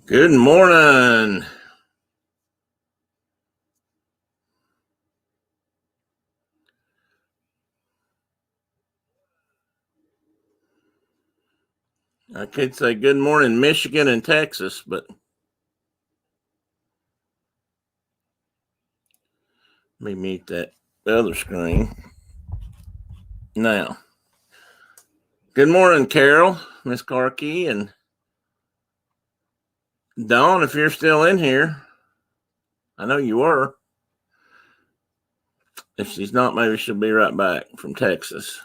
Good morning. I could say good morning, Michigan and Texas, but let me mute that other screen. Now, good morning, Carol, Miss Clarkey, and Dawn, if you're still in here. I know you were. If she's not, maybe she'll be right back from Texas.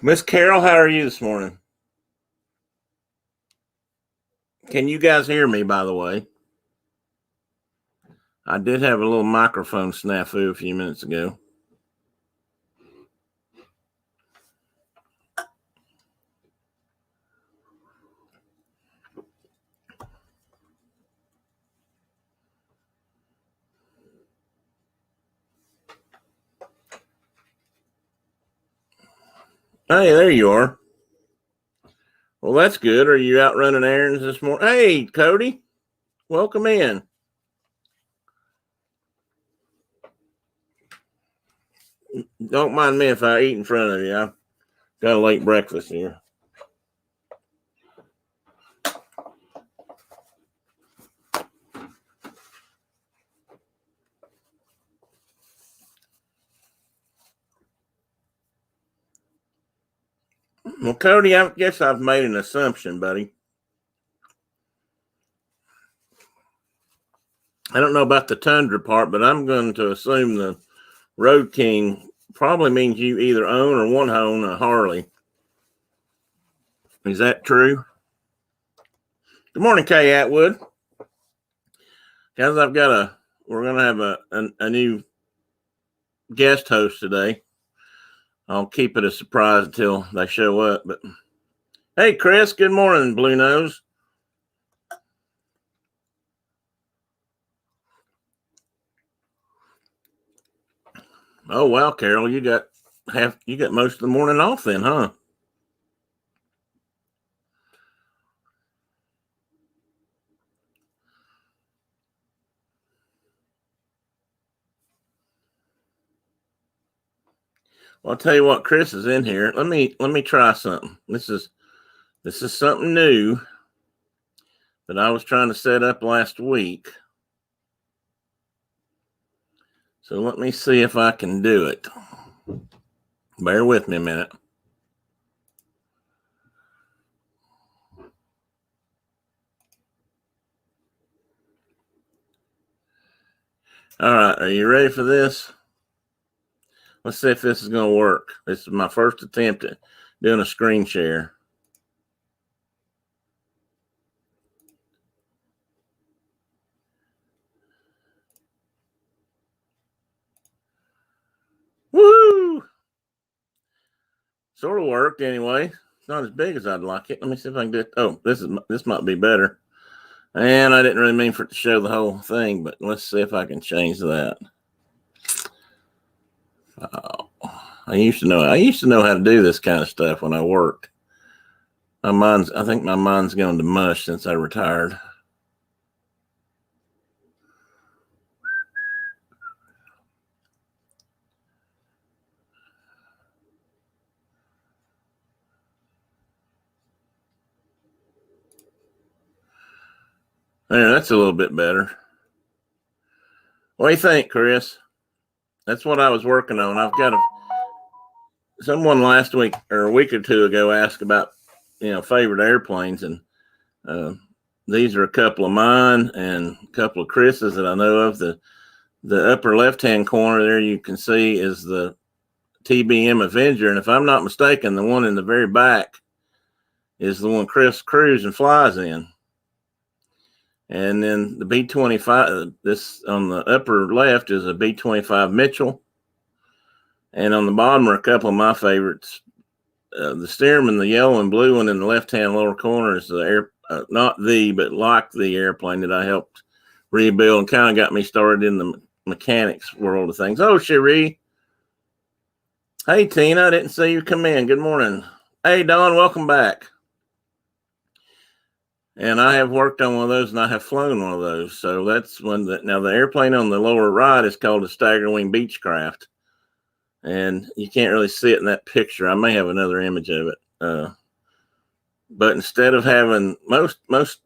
Miss Carol, how are you this morning? Can you guys hear me, by the way? I did have a little microphone snafu a few minutes ago. Hey, there you are. Well, that's good. Are you out running errands this morning? Hey, Cody, welcome in. Don't mind me if I eat in front of you. I've got a late breakfast here. Well, Cody, I guess I've made an assumption, buddy. I don't know about the Tundra part, but I'm going to assume the Road King probably means you either own or want to own a Harley. Is that true? Good morning, Kay Atwood. Guys, we're going to have a new guest host today. I'll keep it a surprise until they show up. But hey, Chris, good morning, Blue Nose. Oh wow, Carol, you got most of the morning off then, huh? Well, I'll tell you what, Chris is in here. Let me try something. This is something new that I was trying to set up last week. So let me see if I can do it. Bear with me a minute. All right, are you ready for this? Let's see if this is going to work. This is my first attempt at doing a screen share. Woo! Sort of worked anyway. It's not as big as I'd like it. Let me see if I can do it. Oh, this might be better. And I didn't really mean for it to show the whole thing, but let's see if I can change that. I used to know how to do this kind of stuff when I worked. I think my mind's gone to mush since I retired. There, that's a little bit better. What do you think, Chris? That's what I was working on. I've got someone last week or a week or two ago asked about, favorite airplanes, and these are a couple of mine and a couple of Chris's that I know of. The upper left-hand corner there you can see is the TBM Avenger, and if I'm not mistaken, the one in the very back is the one Chris cruises and flies in. And then the B-25, this on the upper left is a B-25 Mitchell. And on the bottom are a couple of my favorites. The Stearman, the yellow and blue one in the left-hand lower corner is the but like the airplane that I helped rebuild and kind of got me started in the mechanics world of things. Oh, Cherie. Hey, Tina, I didn't see you come in. Good morning. Hey, Dawn, welcome back. And I have worked on one of those, and I have flown one of those. So that's one that, now the airplane on the lower right is called a stagger wing Beechcraft. And you can't really see it in that picture. I may have another image of it. But instead of having most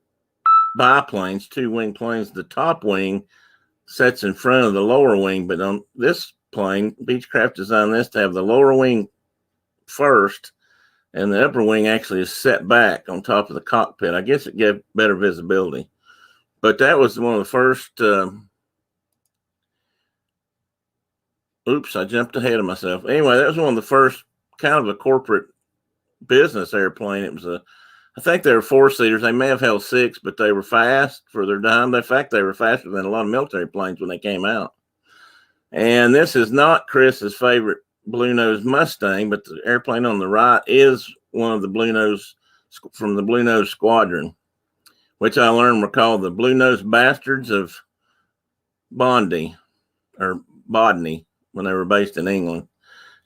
biplanes, two wing planes, the top wing sets in front of the lower wing. But on this plane, Beechcraft designed this to have the lower wing first, and the upper wing actually is set back on top of the cockpit. I guess it gave better visibility. But that was one of the first. Oops, I jumped ahead of myself. Anyway, that was one of the first kind of a corporate business airplane. It was I think they were 4-seaters. They may have held 6, but they were fast for their time. In fact, they were faster than a lot of military planes when they came out. And this is not Chris's favorite Blue Nose Mustang, but the airplane on the right is one of the Blue Nose from the Blue Nose Squadron, which I learned were called the Blue Nose Bastards of Bodney when they were based in England.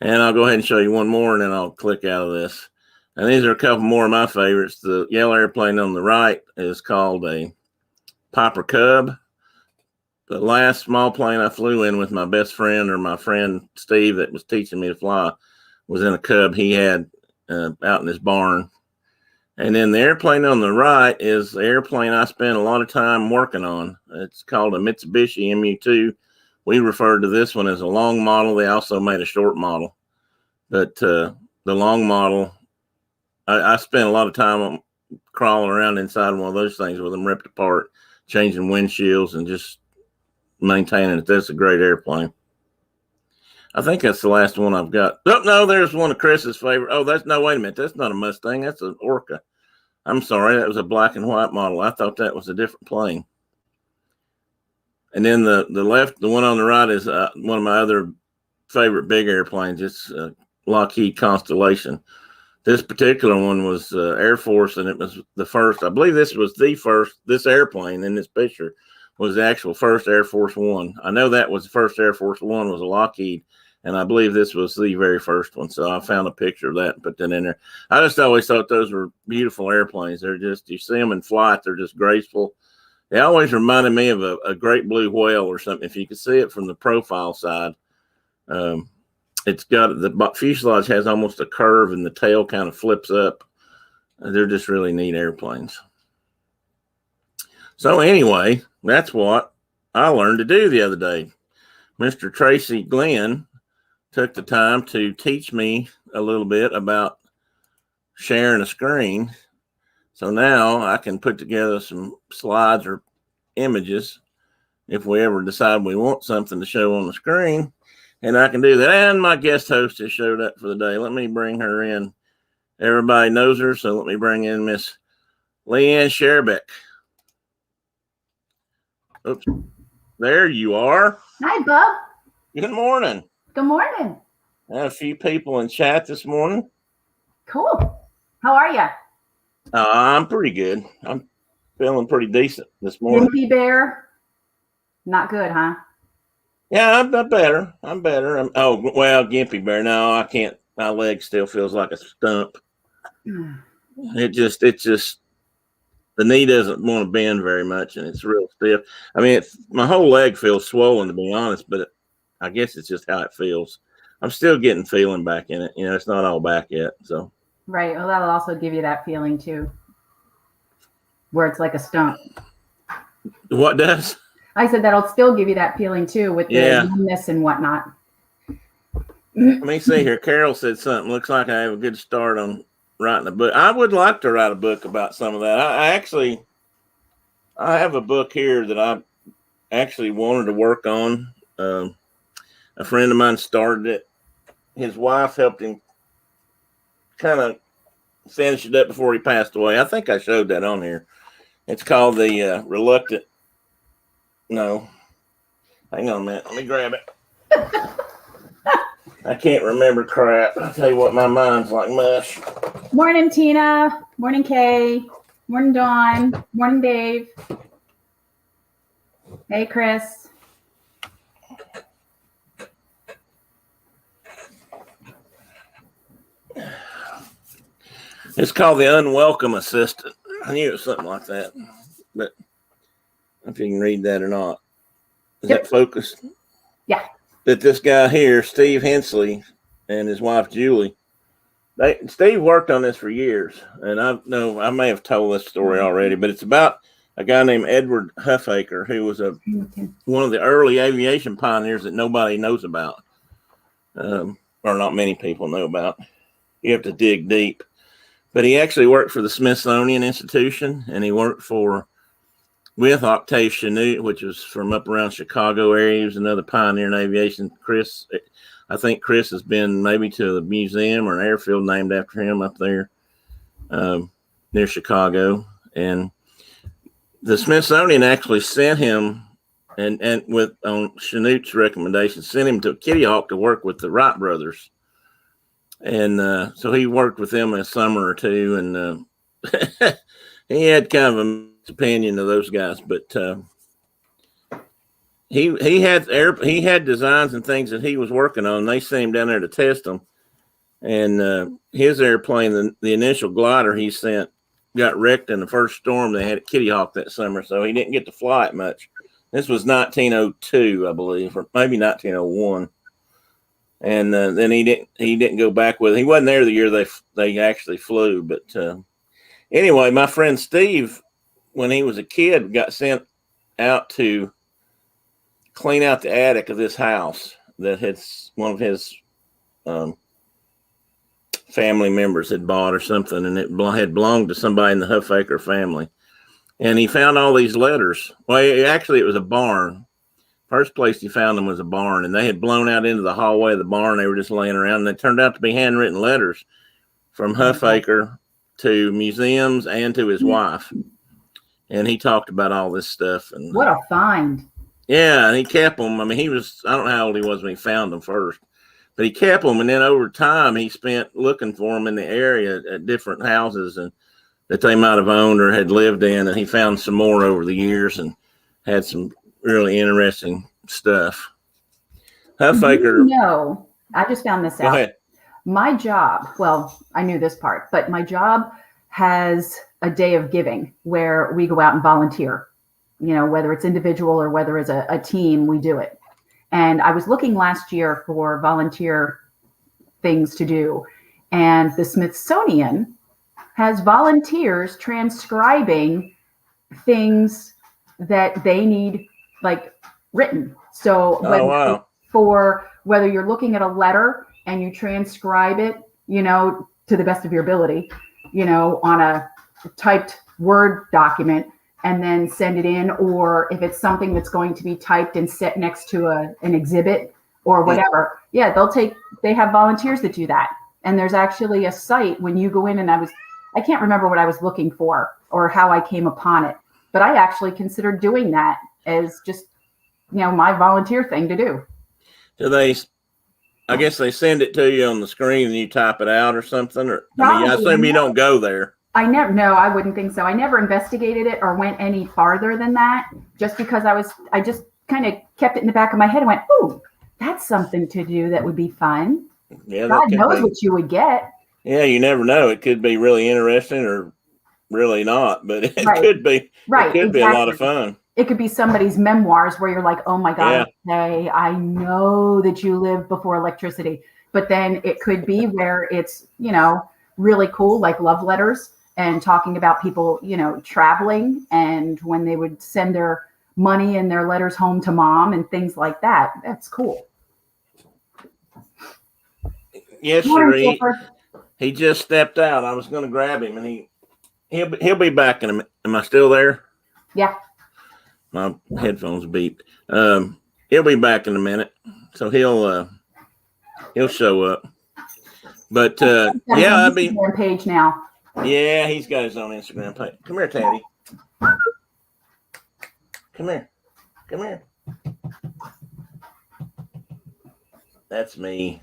And I'll go ahead and show you one more, and then I'll click out of this. And these are a couple more of my favorites. The yellow airplane on the right is called a Piper Cub. The last small plane I flew in with my best friend, or my friend Steve that was teaching me to fly, was in a Cub he had out in his barn. And then the airplane on the right is the airplane I spent a lot of time working on. It's called a Mitsubishi Mu2. We refer to this one as a long model. They also made a short model. But the long model, I spent a lot of time crawling around inside one of those things with them ripped apart, changing windshields and just maintaining it. That's a great airplane. I think that's the last one I've got. Oh, no, there's one of Chris's favorite. Oh, wait a minute. That's not a Mustang. That's an Orca. I'm sorry. That was a black and white model. I thought that was a different plane. And then the one on the right is one of my other favorite big airplanes. It's Lockheed Constellation. This particular one was Air Force, and it was the first. I believe this was the first. This airplane in this picture was the actual first Air Force One. I know that was the first Air Force One was a Lockheed, and I believe this was the very first one. So I found a picture of that and put that in there. I just always thought those were beautiful airplanes. They're just, you see them in flight, they're just graceful. They always reminded me of a great blue whale or something. If you could see it from the profile side, it's got the fuselage has almost a curve and the tail kind of flips up. They're just really neat airplanes. So anyway, that's what I learned to do the other day. Mr. Tracy Glenn took the time to teach me a little bit about sharing a screen. So now I can put together some slides or images if we ever decide we want something to show on the screen. And I can do that. And my guest host has showed up for the day. Let me bring her in. Everybody knows her, so let me bring in Miss Leanne Sherbeck. Oops. There you are. Hi, Bob. Good morning. Good morning. I had a few people in chat this morning. Cool. How are you? I'm pretty good. I'm feeling pretty decent this morning. Gimpy bear? Not good, huh? Yeah, I'm better. I'm better. Gimpy bear. No, I can't. My leg still feels like a stump. It just, the knee doesn't want to bend very much, and it's real stiff. I mean, my whole leg feels swollen, to be honest, but I guess it's just how it feels. I'm still getting feeling back in it. You know, it's not all back yet. So. Right. Well, that'll also give you that feeling too, where it's like a stump. What does? I said that'll still give you that feeling too with the numbness and whatnot. Let me see here. Carol said something. Looks like I have a good start on writing a book. I would like to write a book about some of that. I have a book here that I actually wanted to work on. A friend of mine started it. His wife helped him kind of finish it up before he passed away. I think I showed that on here. It's called the Reluctant. No, hang on a minute. Let me grab it. I can't remember crap. I'll tell you what, my mind's like mush. Morning, Tina. Morning, Kay. Morning, Dawn. Morning, Dave. Hey, Chris. It's called the Unwelcome Assistant. I knew it was something like that, but I don't know if you can read that or not. Is that focused? Yeah. But this guy here, Steve Hensley, and his wife Julie, Steve worked on this for years, and I may have told this story already, but it's about a guy named Edward Huffaker, who was one of the early aviation pioneers that nobody knows about, or not many people know about. You have to dig deep. But he actually worked for the Smithsonian Institution, and he worked with Octave Chanute, which was from up around Chicago area. He was another pioneer in aviation. I think Chris has been maybe to the museum or an airfield named after him up there near Chicago. And the Smithsonian actually sent him, and on Chanute's recommendation, sent him to Kitty Hawk to work with the Wright brothers. And so he worked with them a summer or two, and he had kind of a mixed opinion of those guys, but he had designs and things that he was working on. They sent him down there to test them, and his airplane, the initial glider he sent, got wrecked in the first storm they had at Kitty Hawk that summer, so he didn't get to fly it much. This was 1902, I believe, or maybe 1901. And then he didn't go back with it. He wasn't there the year they actually flew. But anyway, my friend Steve, when he was a kid, got sent out to clean out the attic of this house that one of his family members had bought or something, and it had belonged to somebody in the Huffaker family. And he found all these letters. Well, it was a barn. First place he found them was a barn, and they had blown out into the hallway of the barn. They were just laying around, and they turned out to be handwritten letters from Huffaker to museums and to his wife. And he talked about all this stuff. And what a find. Yeah, and he kept them. I mean, I don't know how old he was when he found them first, but he kept them. And then over time, he spent looking for them in the area at different houses and that they might have owned or had lived in. And he found some more over the years and had some really interesting stuff. Huffaker. No, I just found this out. Go ahead. My job, well, I knew this part, but my job has a day of giving where we go out and volunteer, whether it's individual or whether it's a team, we do it. And I was looking last year for volunteer things to do. And the Smithsonian has volunteers transcribing things that they need written. So whether you're looking at a letter and you transcribe it, to the best of your ability, on a typed Word document and then send it in, or if it's something that's going to be typed and set next to an exhibit or whatever. Yeah, they have volunteers that do that. And there's actually a site when you go in, and I can't remember what I was looking for or how I came upon it, but I actually considered doing that as just, my volunteer thing to do. Do I guess they send it to you on the screen and you type it out or something, or I assume you don't go there. I wouldn't think so. I never investigated it or went any farther than that, just because I just kind of kept it in the back of my head and went, "Ooh, that's something to do that would be fun." Yeah, God knows what you would get. Yeah, you never know. It could be really interesting or really not, but it could be. Right, it could be a lot of fun. It could be somebody's memoirs where you're like, "Oh my God, hey, I know that you lived before electricity." But then it could be where it's, really cool, like love letters and talking about people, traveling and when they would send their money and their letters home to mom and things like that. That's cool. Yes, sir. He just stepped out. I was going to grab him, and he'll be back in a minute. Am I still there? Yeah. My headphones beeped. He'll be back in a minute, so he'll show up. But I'd be page now. Yeah, he's got his own Instagram page. Come here, Teddy. Come here. That's me.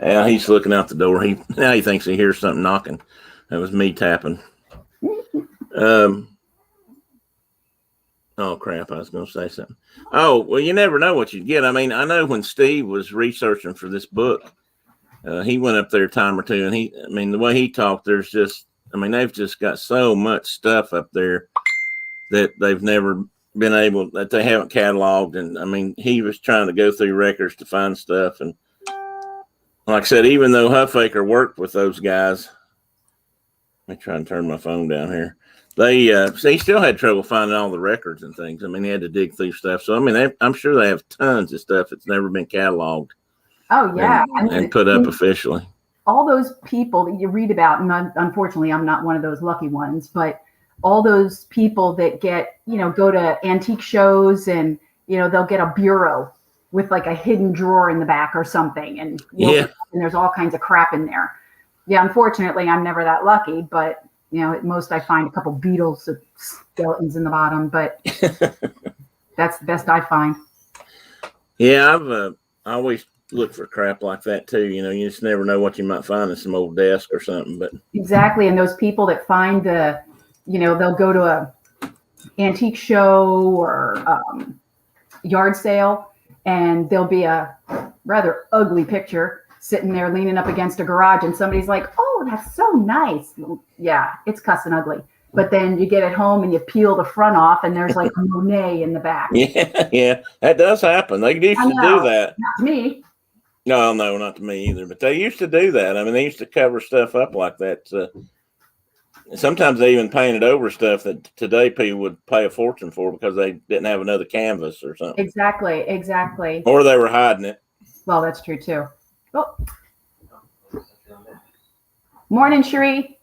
Yeah, he's looking out the door. Now he thinks he hears something knocking. That was me tapping. Oh crap! I was going to say something. Oh well, you never know what you get. I mean, I know when Steve was researching for this book, he went up there a time or two, and I mean, the way he talked, there's just, I mean, they've just got so much stuff up there that they've never been able, that they haven't cataloged. And I mean, he was trying to go through records to find stuff. And like I said, even though Huffaker worked with those guys, let me try and turn my phone down here. He still had trouble finding all the records and things. I mean, he had to dig through stuff. So, I mean, I'm sure they have tons of stuff that's never been cataloged. Oh, yeah. And put up officially. All those people that you read about, and unfortunately, I'm not one of those lucky ones, but all those people that get, go to antique shows and, they'll get a bureau with like a hidden drawer in the back or something. And, and there's all kinds of crap in there. Yeah, unfortunately, I'm never that lucky, but at most I find a couple Beatles skeletons in the bottom, but that's the best I find. Yeah, I always look for crap like that too. You just never know what you might find in some old desk or something. But exactly, and those people that find they'll go to a antique show or yard sale, and there'll be a rather ugly picture sitting there leaning up against a garage, and somebody's like, "Oh, that's so nice." Well, yeah, it's cussing ugly. But then you get it home and you peel the front off, and there's like a Monet in the back. Yeah, that does happen. They used to do that. Not to me. No, not to me either. But they used to do that. I mean, they used to cover stuff up like that. Sometimes they even painted over stuff that today people would pay a fortune for because they didn't have another canvas or something. Exactly. Or they were hiding it. Well, that's true too. Oh. Morning, Cherie.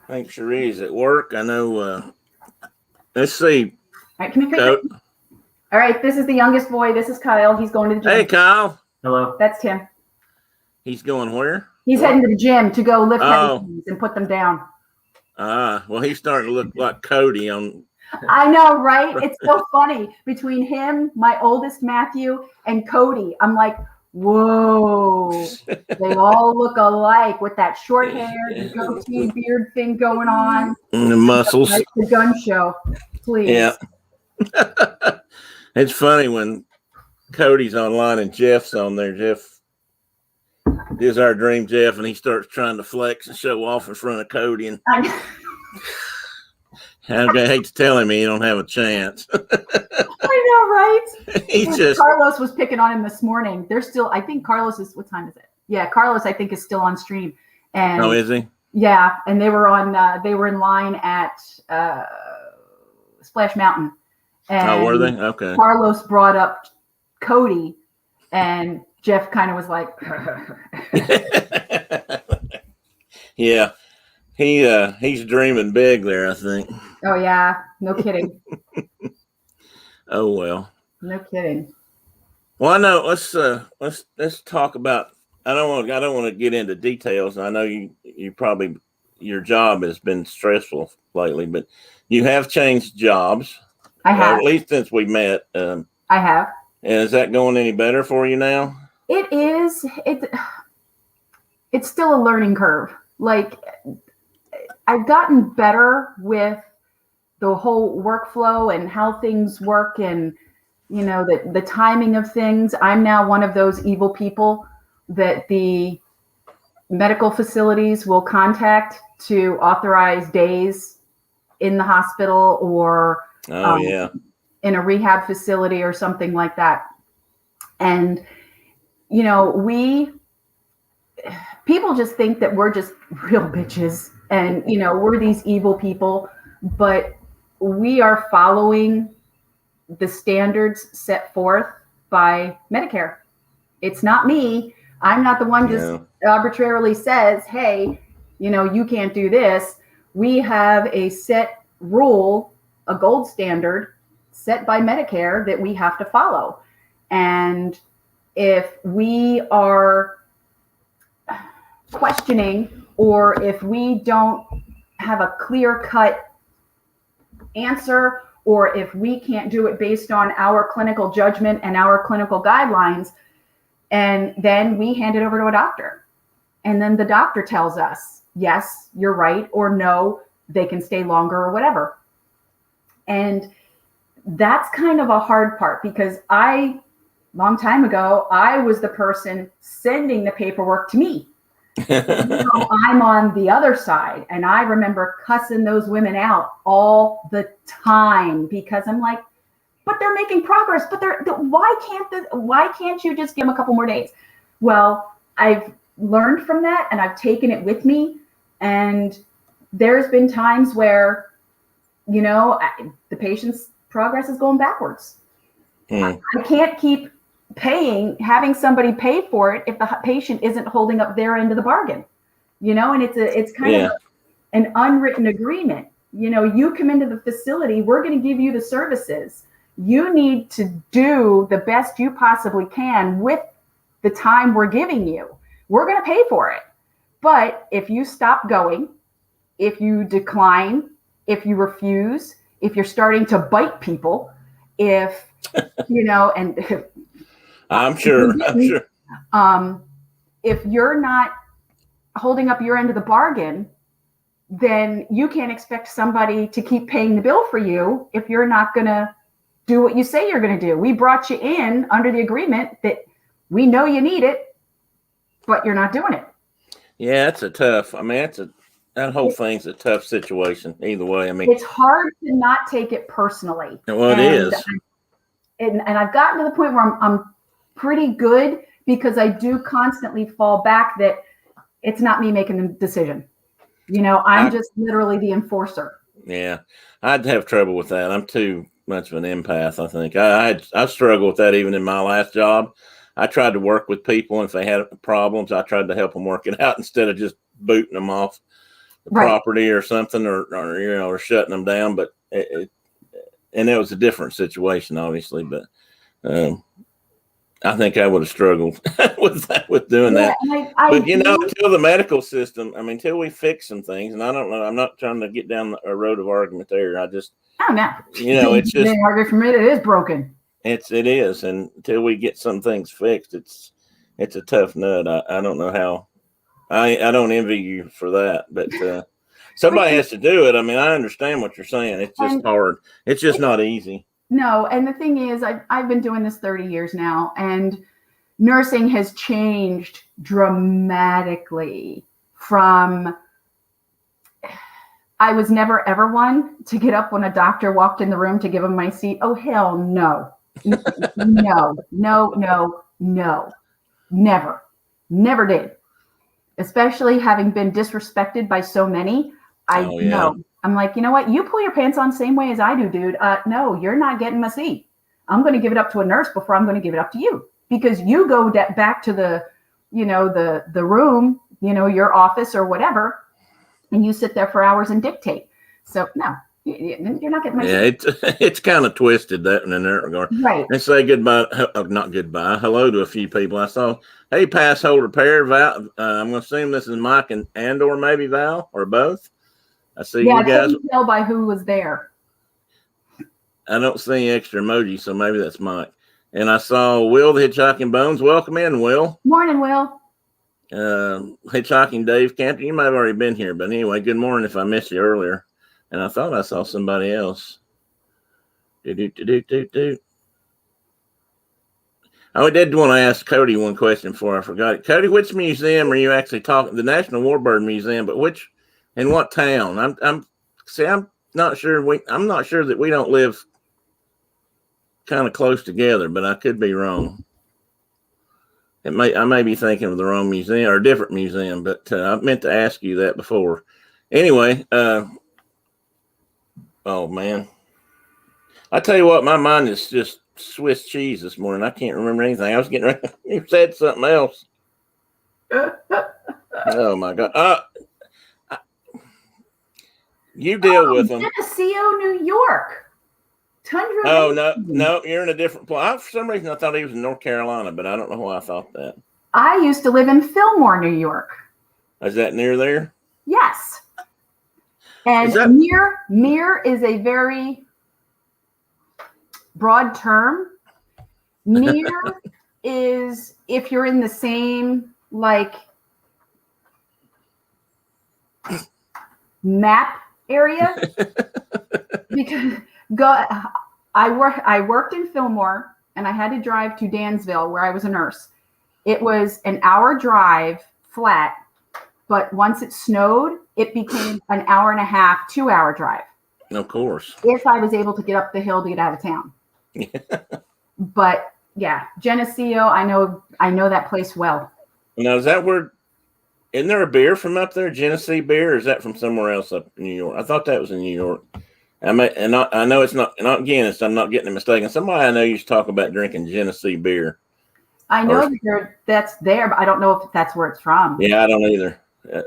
I think Cherie's at work. I know. Let's see. All right, come here. All right, this is the youngest boy. This is Kyle. He's going to the gym. Hey, Kyle. Hello. That's Tim. He's going where? He's heading to the gym to go lift heavy things and put them down. Well, he's starting to look like Cody on. I know, right? It's so funny. Between him, my oldest Matthew, and Cody, I'm like, whoa. They all look alike with that short hair, the goatee beard thing going on. And the muscles. Like the gun show, please. Yeah. It's funny when Cody's online and Jeff's on there. Jeff is our dream Jeff, and he starts trying to flex and show off in front of Cody. And I hate to tell him he don't have a chance. I know, right? He just Carlos was picking on him this morning. They're still, I think Carlos is, what time is it? Yeah, Carlos, I think, is still on stream. And oh, is he? Yeah, and they were in line at Splash Mountain. And were they? Okay. Carlos brought up Cody, and Jeff kind of was like, yeah, he's dreaming big there, I think. Oh yeah, no kidding. Oh well. No kidding. Well, I know. Let's talk about. I don't want to get into details. I know you probably, your job has been stressful lately, but you have changed jobs. I have. At least since we met. I have. And is that going any better for you now? It is. It's still a learning curve. Like, I've gotten better with the whole workflow and how things work, and the timing of things. I'm now one of those evil people that the medical facilities will contact to authorize days in the hospital or in a rehab facility or something like that. And, people just think that we're just real bitches and, we're these evil people, but we are following the standards set forth by Medicare. It's not me. I'm not the one just arbitrarily says, hey, you can't do this. We have a set rule, a gold standard set by Medicare that we have to follow. And if we are questioning, or if we don't have a clear-cut answer, or if we can't do it based on our clinical judgment and our clinical guidelines, and then we hand it over to a doctor. And then the doctor tells us, yes, you're right, or no, they can stay longer or whatever. And that's kind of a hard part because long time ago, I was the person sending the paperwork to me. I'm on the other side, and I remember cussing those women out all the time because I'm like, but they're making progress. But why can't you just give them a couple more days? Well, I've learned from that, and I've taken it with me. And there's been times where, the patient's progress is going backwards. I can't keep having somebody pay for it if the patient isn't holding up their end of the bargain, and it's kind of an unwritten agreement. You come into the facility, we're going to give you the services. You need to do the best you possibly can with the time we're giving you. We're going to pay for it. But if you stop going, if you decline, if you refuse, if you're starting to bite people, if, and I'm sure. If you're not holding up your end of the bargain, then you can't expect somebody to keep paying the bill for you if you're not going to do what you say you're going to do. We brought you in under the agreement that we know you need it, but you're not doing it. Yeah, that whole thing's a tough situation either way. It's hard to not take it personally. Well, it is. And I've gotten to the point where I'm pretty good because I do constantly fall back that it's not me making the decision. I'm just literally the enforcer. Yeah, I'd have trouble with that. I'm too much of an empath, I think. I struggle with that even in my last job. I tried to work with people, and if they had problems, I tried to help them work it out instead of just booting them off the property or something, or shutting them down. But it was a different situation, obviously. But I think I would have struggled with doing that. But until the medical system, until we fix some things, and I don't know, I'm not trying to get down a road of argument there. I just, it's just argue from it. It is broken. It is, and until we get some things fixed, it's a tough nut. I don't know how. I don't envy you for that, but somebody has to do it. I understand what you're saying. It's just hard. It's just not easy. No, and the thing is, I've been doing this 30 years now, and nursing has changed dramatically from. I was never ever one to get up when a doctor walked in the room to give him my seat. Oh, hell no. No, never did. Especially having been disrespected by so many. No. I'm like, you know what? You pull your pants on the same way as I do, dude. No, you're not getting my seat. I'm going to give it up to a nurse before I'm going to give it up to you, because you go back to the room, your office or whatever, and you sit there for hours and dictate. So no. You're not getting my seat. It's kind of twisted that in that regard. Right. And say goodbye, not goodbye, hello to a few people I saw. Hey, pass holder pair, Val. I'm going to assume this is Mike and or maybe Val or both. I see you guys. I couldn't tell by who was there. I don't see any extra emoji, so maybe that's Mike. And I saw Will, the Hitchhiking Bones. Welcome in, Will. Morning, Will. Hitchhiking Dave Campton. You might have already been here, but anyway, good morning if I missed you earlier. And I thought I saw somebody else. Oh, I did want to ask Cody one question before I forgot it. Cody, which museum are you actually talking? The National Warbird Museum, but in what town? I'm not sure. I'm not sure that we don't live kind of close together, but I could be wrong. I may be thinking of the wrong museum or a different museum, but I meant to ask you that before. Anyway, oh man, I tell you what, my mind is just Swiss cheese this morning. I can't remember anything. I was getting ready. You said something else. Oh my God. You deal with them. Geneseo, New York. Tundra. Oh, no, you're in a different place. For some reason, I thought he was in North Carolina, but I don't know why I thought that. I used to live in Fillmore, New York. Is that near there? Yes. And near is a very broad term. Near is if you're in the same map area, go. I worked in Fillmore, and I had to drive to Dansville, where I was a nurse. It was an hour drive flat, but once it snowed, it became an hour and a half, 2 hour drive. Of course. If I was able to get up the hill to get out of town. But yeah, Geneseo, I know that place well. Now, is that where? Isn't there a beer from up there, Genesee beer, or is that from somewhere else up in New York? I thought that was in New York. I know it's not Guinness. I'm not getting it mistaken. Somebody I know used to talk about drinking Genesee beer. I know that's there, but I don't know if that's where it's from. Yeah, I don't either.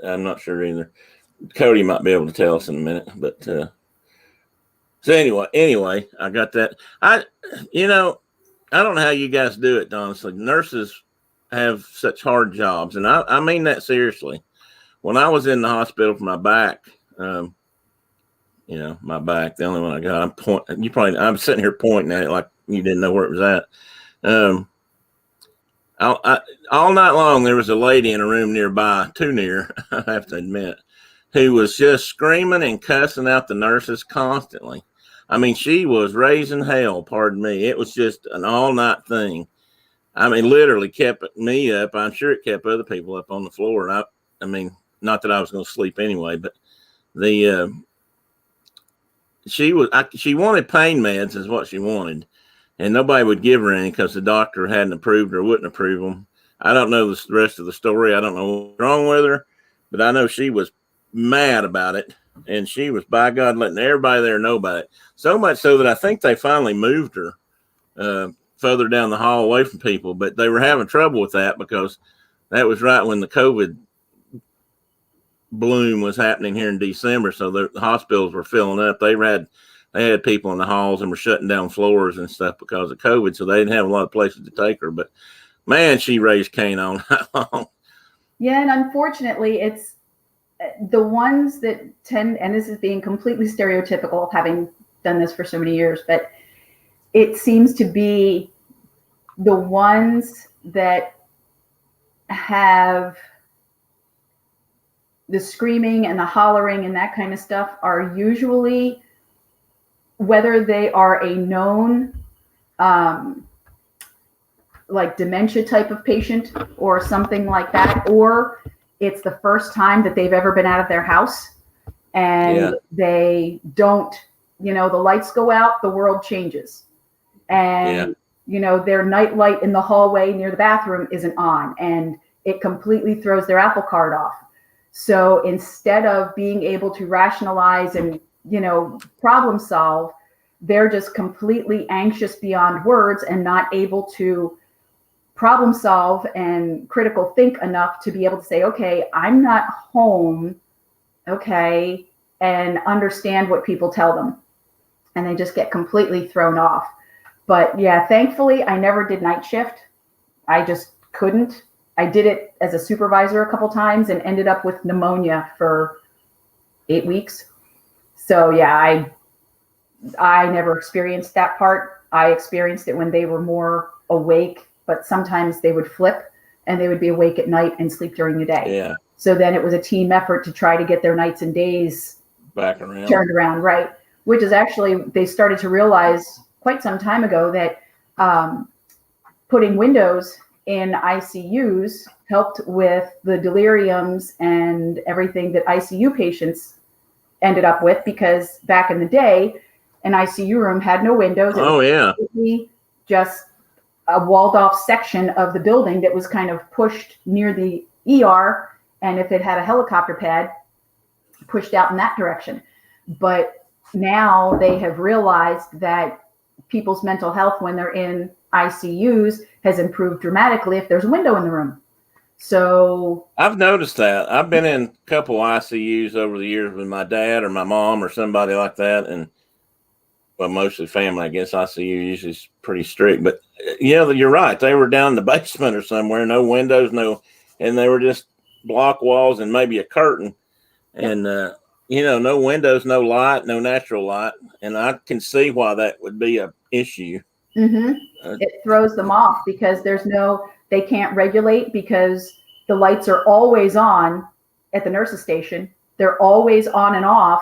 I'm not sure either. Cody might be able to tell us in a minute. But so anyway, I got that. I don't know how you guys do it, honestly. Nurses have such hard jobs, and I mean that seriously. When I was in the hospital for my back, my back, the only one I got, I'm sitting here pointing at it like you didn't know where it was at. All night long, there was a lady in a room nearby, too near, I have to admit, who was just screaming and cussing out the nurses constantly. I mean, she was raising hell, pardon me. It was just an all-night thing. I mean, literally kept me up. I'm sure it kept other people up on the floor. And I mean, not that I was going to sleep anyway, but she wanted pain meds is what she wanted. And nobody would give her any because the doctor hadn't approved or wouldn't approve them. I don't know the rest of the story. I don't know what's wrong with her, but I know she was mad about it. And she was, by God, letting everybody there know about it. So much so that I think they finally moved her further down the hall away from people. But they were having trouble with that because that was right when the COVID bloom was happening here in December. So the hospitals were filling up. They had people in the halls and were shutting down floors and stuff because of COVID. So they didn't have a lot of places to take her. But man, she raised Cain all night long. Yeah, and unfortunately, it's the ones that tend, and this is being completely stereotypical, having done this for so many years, but it seems to be the ones that have the screaming and the hollering and that kind of stuff are usually, whether they are a known like dementia type of patient or something like that, or it's the first time that they've ever been out of their house and they don't, the lights go out, the world changes. And, their night light in the hallway near the bathroom isn't on, and it completely throws their apple cart off. So instead of being able to rationalize and, problem solve, they're just completely anxious beyond words and not able to problem solve and critical think enough to be able to say, okay, I'm not home, okay, and understand what people tell them. And they just get completely thrown off. But yeah, thankfully, I never did night shift. I just couldn't. I did it as a supervisor a couple times and ended up with pneumonia for 8 weeks. So yeah, I never experienced that part. I experienced it when they were more awake, but sometimes they would flip and they would be awake at night and sleep during the day. Yeah. So then it was a team effort to try to get their nights and days back around, turned around, right? Which is actually, they started to realize quite some time ago that putting windows in ICUs helped with the deliriums and everything that ICU patients ended up with, because back in the day, an ICU room had no windows. It was just a walled off section of the building that was kind of pushed near the ER. And if it had a helicopter pad, pushed out in that direction. But now they have realized that people's mental health when they're in ICUs has improved dramatically if there's a window in the room. So I've noticed that. I've been in a couple ICUs over the years with my dad or my mom or somebody like that. And well, mostly family, I guess. ICU usually is pretty strict, but you're right. They were down in the basement or somewhere, no windows, and they were just block walls and maybe a curtain, and no windows, no light, no natural light. And I can see why that would be an issue. Mm-hmm. It throws them off because they can't regulate, because the lights are always on at the nurse's station. They're always on and off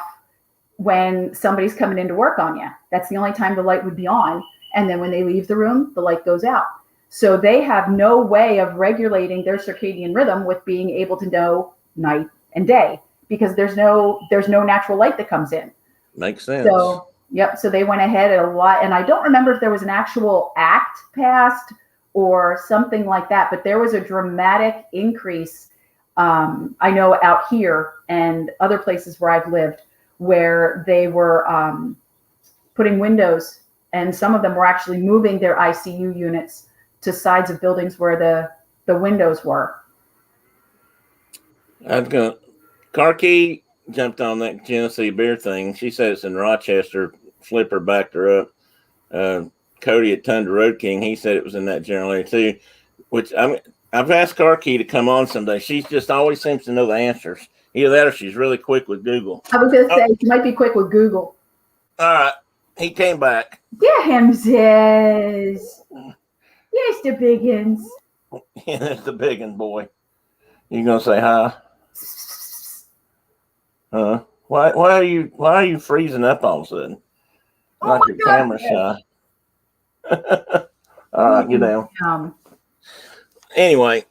when somebody's coming in to work on you. That's the only time the light would be on. And then when they leave the room, the light goes out. So they have no way of regulating their circadian rhythm with being able to know night and day, because there's no natural light that comes in. Makes sense. So, yep. So they went ahead a lot. And I don't remember if there was an actual act passed or something like that, but there was a dramatic increase. I know out here and other places where I've lived, where they were putting windows, and some of them were actually moving their ICU units to sides of buildings where the windows were. Car Key jumped on that Genesee beer thing. She said it's in Rochester. Flipper backed her up. Cody at Tundra Road King, he said it was in that general area too. Which I've asked Car Key to come on someday. She just always seems to know the answers. Either that or she's really quick with Google. I was going to say, she might be quick with Google. All right. He came back. Yeah, him says. Yes, the biggins. Yeah, that's the biggin, boy. You gonna say hi? Huh? Why are you freezing up all of a sudden? Like your camera shy. All right, get down. Anyway,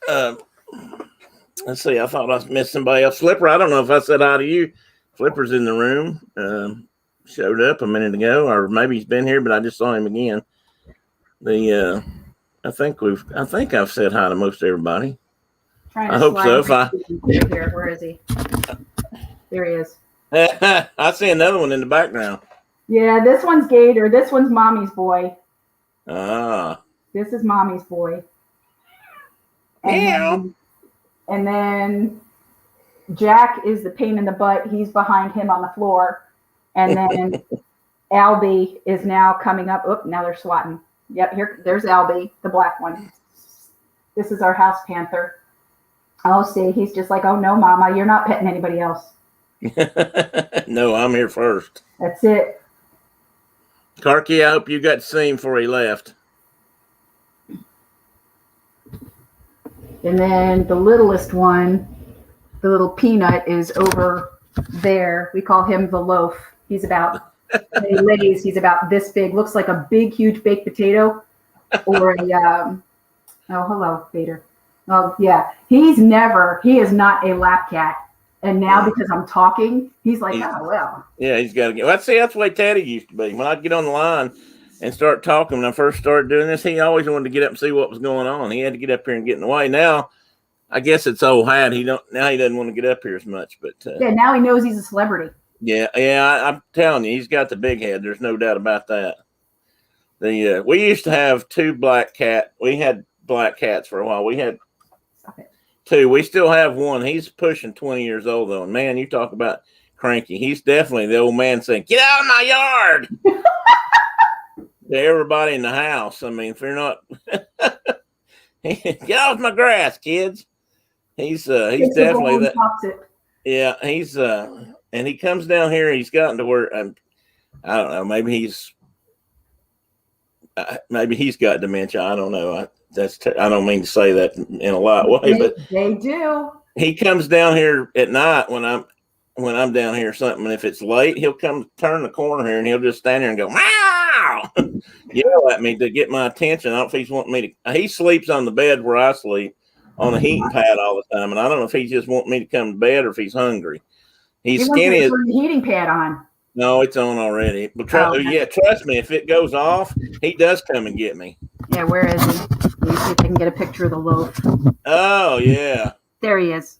let's see. I thought I missed somebody else. Flipper, I don't know if I said hi to you. Flipper's in the room. Showed up a minute ago, or maybe he's been here, but I just saw him again. I think I've said hi to most everybody. I hope so. Where is he? There he is. I see another one in the background. Yeah, this one's Gator. This one's Mommy's boy. Ah. This is Mommy's boy. And then Jack is the pain in the butt. He's behind him on the floor. And then Albie is now coming up. Oop, now they're swatting. Yep, there's Albie, the black one. This is our house panther. Oh, see, he's just like, oh no, Mama, you're not petting anybody else. No, I'm here first. That's it. Karki, I hope you got to see him before he left. And then the littlest one, the little peanut, is over there. We call him the loaf. He's about, when he lays, he's about this big. Looks like a big, huge baked potato. Or a, oh, hello, Vader. Oh, yeah. He is not a lap cat. And now because I'm talking, he's like, oh, well. Yeah, he's got to get. Well, that's the way Teddy used to be. When I'd get on the line and start talking, when I first started doing this, he always wanted to get up and see what was going on. He had to get up here and get in the way. Now, I guess it's old hat. Now he doesn't want to get up here as much. But yeah, now he knows he's a celebrity. Yeah, I'm telling you, he's got the big head. There's no doubt about that. We used to have two black cat. We had black cats for a while. We had two. We still have one. He's pushing 20 years old though. And man, you talk about cranky. He's definitely the old man saying, "Get out of my yard!" to everybody in the house. I mean, if you're not, get off my grass, kids. He's definitely that. Yeah, he's and he comes down here. He's gotten to where I don't know. Maybe he's got dementia. I don't know. I don't mean to say that in a light way, but they do. He comes down here at night when I'm down here or something, and if it's late, he'll come turn the corner here and he'll just stand there and go, "Meow!" yell at me to get my attention. I don't know if he's wanting me to. He sleeps on the bed where I sleep on a heating pad all the time, and I don't know if he just wants me to come to bed or if he's hungry. He's skinny. He wants the heating pad on. No, it's on already. But trust me, if it goes off, he does come and get me. Yeah, where is he? Let me see if I can get a picture of the loaf. Oh, yeah. There he is.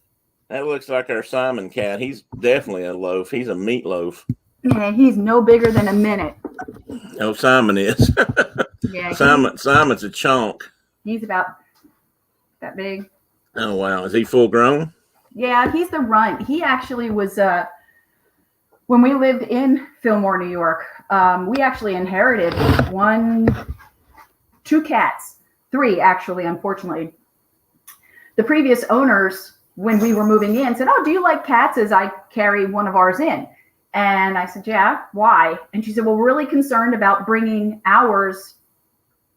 That looks like our Simon cat. He's definitely a loaf. He's a meatloaf. Yeah, he's no bigger than a minute. Oh, Simon is. Yeah. Simon's a chunk. He's about that big. Oh, wow. Is he full grown? Yeah, he's the runt. He actually was, when we lived in Fillmore, New York, we actually inherited 2 cats, 3 actually, unfortunately. The previous owners, when we were moving in, said, "Oh, do you like cats?" as I carry one of ours in. And I said, "Yeah, why?" And she said, "Well, we're really concerned about bringing ours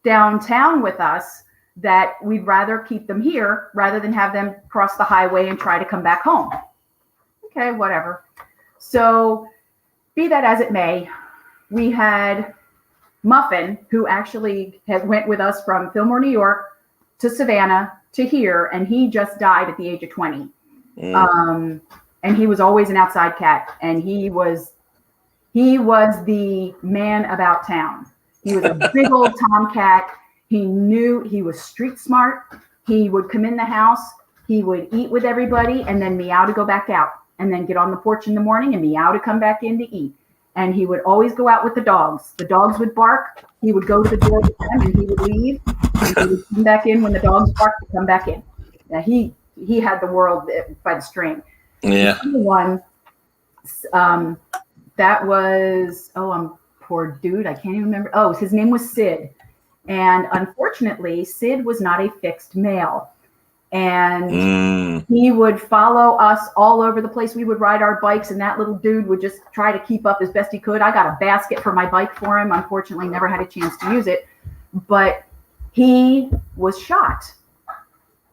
downtown with us, that we'd rather keep them here rather than have them cross the highway and try to come back home." Okay, whatever. So be that as it may, we had Muffin, who actually went with us from Fillmore, New York to Savannah to here, and he just died at the age of 20. And he was always an outside cat, and he was the man about town. He was a big old tomcat. He was street smart. He would come in the house, he would eat with everybody, and then meow to go back out, and then get on the porch in the morning and meow to come back in to eat. And he would always go out with the dogs. The dogs would bark. He would go to the door with them, and he would leave. And he would come back in when the dogs barked to come back in. Now, he had the world by the string. Yeah. The other one, that was, poor dude. I can't even remember. Oh, his name was Sid. And unfortunately, Sid was not a fixed male. And he would follow us all over the place. We would ride our bikes, and that little dude would just try to keep up as best he could. I got a basket for my bike for him. Unfortunately, never had a chance to use it. But he was shot.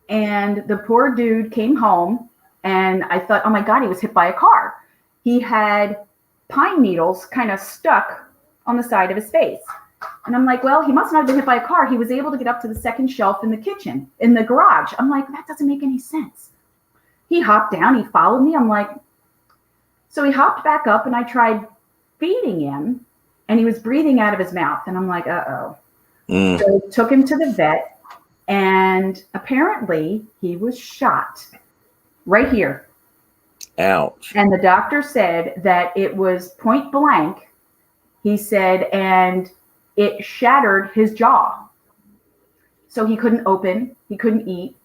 And the poor dude came home, and I thought, oh my God, he was hit by a car. He had pine needles kind of stuck on the side of his face. And I'm like, well, he must not have been hit by a car. He was able to get up to the second shelf in the kitchen, in the garage. I'm like, that doesn't make any sense. He hopped down. He followed me. I'm like, so he hopped back up, and I tried feeding him, and he was breathing out of his mouth. And I'm like, uh-oh. So I took him to the vet, and apparently he was shot right here. Ouch. And the doctor said that it was point blank. He said, and it shattered his jaw. So he couldn't open, he couldn't eat,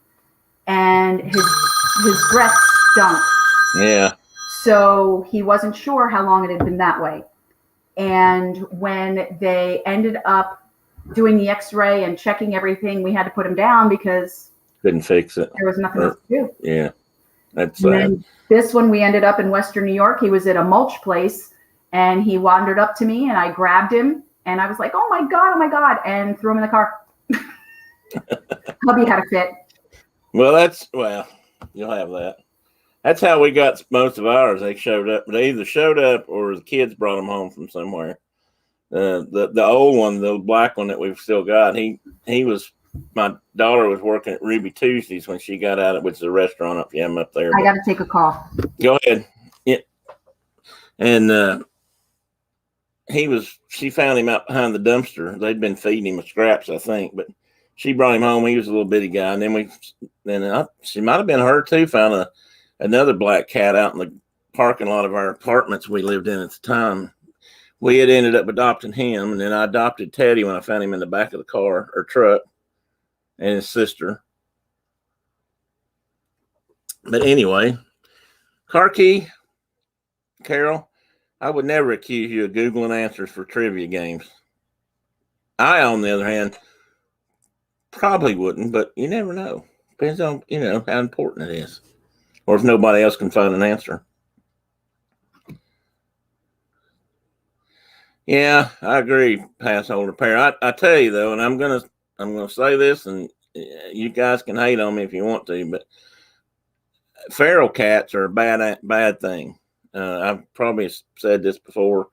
and his breath stunk. Yeah. So he wasn't sure how long it had been that way. And when they ended up doing the x-ray and checking everything, we had to put him down because couldn't fix it. There was nothing else to do. Yeah. That's and then this one, we ended up in Western New York. He was at a mulch place, and he wandered up to me, and I grabbed him. And I was like, oh my God, and threw him in the car. Hubby had a fit. Well, you'll have that. That's how we got most of ours. They showed up. They either showed up or the kids brought them home from somewhere. The old one, the black one that we've still got, he was, my daughter was working at Ruby Tuesdays when she got out of, which is a restaurant up there. I got to take a call. Go ahead. Yeah. And, she found him out behind the dumpster. They'd been feeding him with scraps, I think, but she brought him home. He was a little bitty guy. And then she might've been her too, found another black cat out in the parking lot of our apartments we lived in at the time. We had ended up adopting him, and then I adopted Teddy when I found him in the back of the car or truck, and his sister. But anyway, car key, Carol, I would never accuse you of Googling answers for trivia games. I, on the other hand, probably wouldn't, but you never know. Depends on, how important it is. Or if nobody else can find an answer. Yeah, I agree, pass holder pair. I tell you though, and I'm gonna say this, and you guys can hate on me if you want to, but feral cats are a bad thing. I've probably said this before.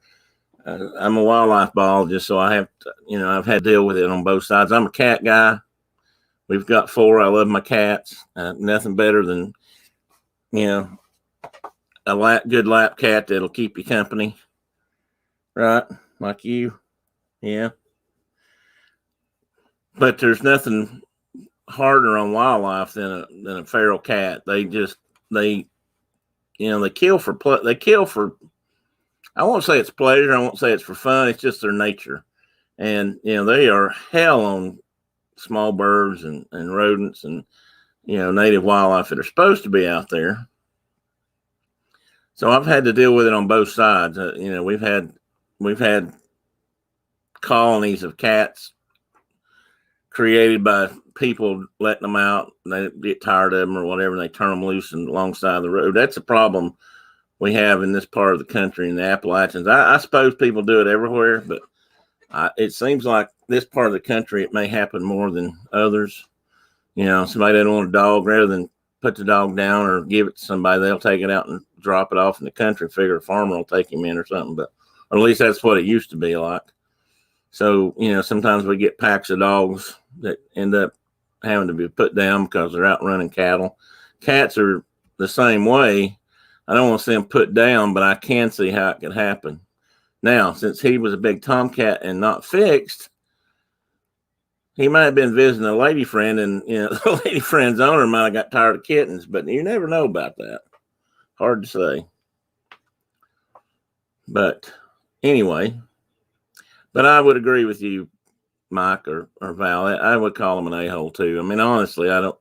I'm a wildlife biologist, so I have to, I've had to deal with it on both sides. I'm a cat guy. We've got 4. I love my cats. Nothing better than, a good lap cat that'll keep you company. Right? Like you. Yeah. But there's nothing harder on wildlife than a feral cat. They kill for, I won't say it's pleasure. I won't say it's for fun. It's just their nature. And, they are hell on small birds and rodents and, native wildlife that are supposed to be out there. So I've had to deal with it on both sides. We've had colonies of cats created by people letting them out. And they get tired of them or whatever, and they turn them loose alongside the road. That's a problem we have in this part of the country in the Appalachians. I suppose people do it everywhere, but it seems like this part of the country, it may happen more than others. Somebody doesn't want a dog, rather than put the dog down or give it to somebody, they'll take it out and drop it off in the country. Figure a farmer will take him in or something, but or at least that's what it used to be like. So, sometimes we get packs of dogs that end up having to be put down because they're out running cattle. Cats are the same way. I don't want to see them put down, but I can see how it could happen. Now, since he was a big tomcat and not fixed, he might have been visiting a lady friend, and the lady friend's owner might have got tired of kittens, but you never know about that. Hard to say. But anyway, but I would agree with you, Mike or Val. I would call him an a-hole too. I mean, honestly, I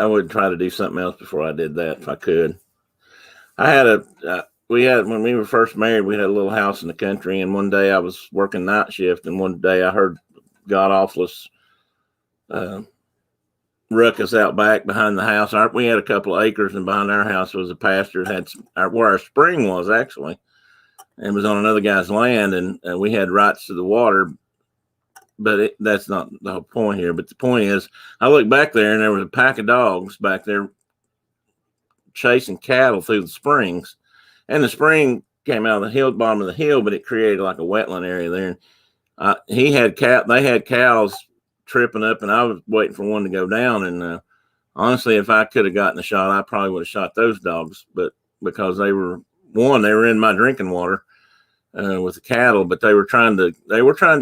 would try to do something else before I did that if I could. When we were first married, we had a little house in the country, and one day I was working night shift, and one day I heard god awfulest ruckus out back behind the house. We had a couple of acres, and behind our house was a pasture that had where our spring was actually, and it was on another guy's land, and we had rights to the water. But that's not the whole point here. But the point is, I looked back there, and there was a pack of dogs back there chasing cattle through the springs. And the spring came out of the bottom of the hill, but it created like a wetland area there. And they had cows tripping up, and I was waiting for one to go down. And honestly, if I could have gotten a shot, I probably would have shot those dogs. But because they were in my drinking water with the cattle, but they were trying to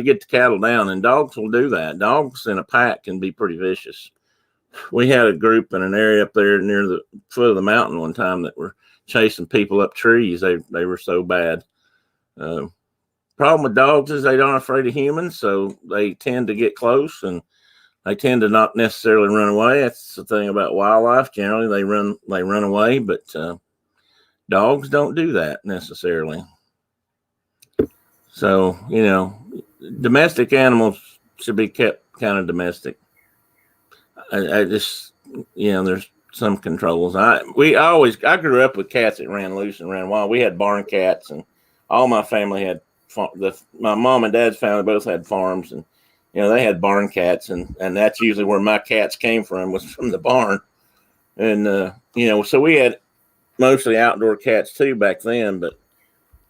get the cattle down. And dogs will do that. Dogs in a pack can be pretty vicious. We had a group in an area up there near the foot of the mountain one time that were chasing people up trees. They were so bad. Problem with dogs is they aren't afraid of humans, so they tend to get close, and they tend to not necessarily run away. That's the thing about wildlife. Generally, they run away, but dogs don't do that necessarily. So, domestic animals should be kept kind of domestic. I just, there's some controls. I grew up with cats that ran loose and ran wild. We had barn cats, and all my family had my mom and dad's family both had farms, and they had barn cats, and that's usually where my cats came from, was from the barn. And so we had mostly outdoor cats too back then, but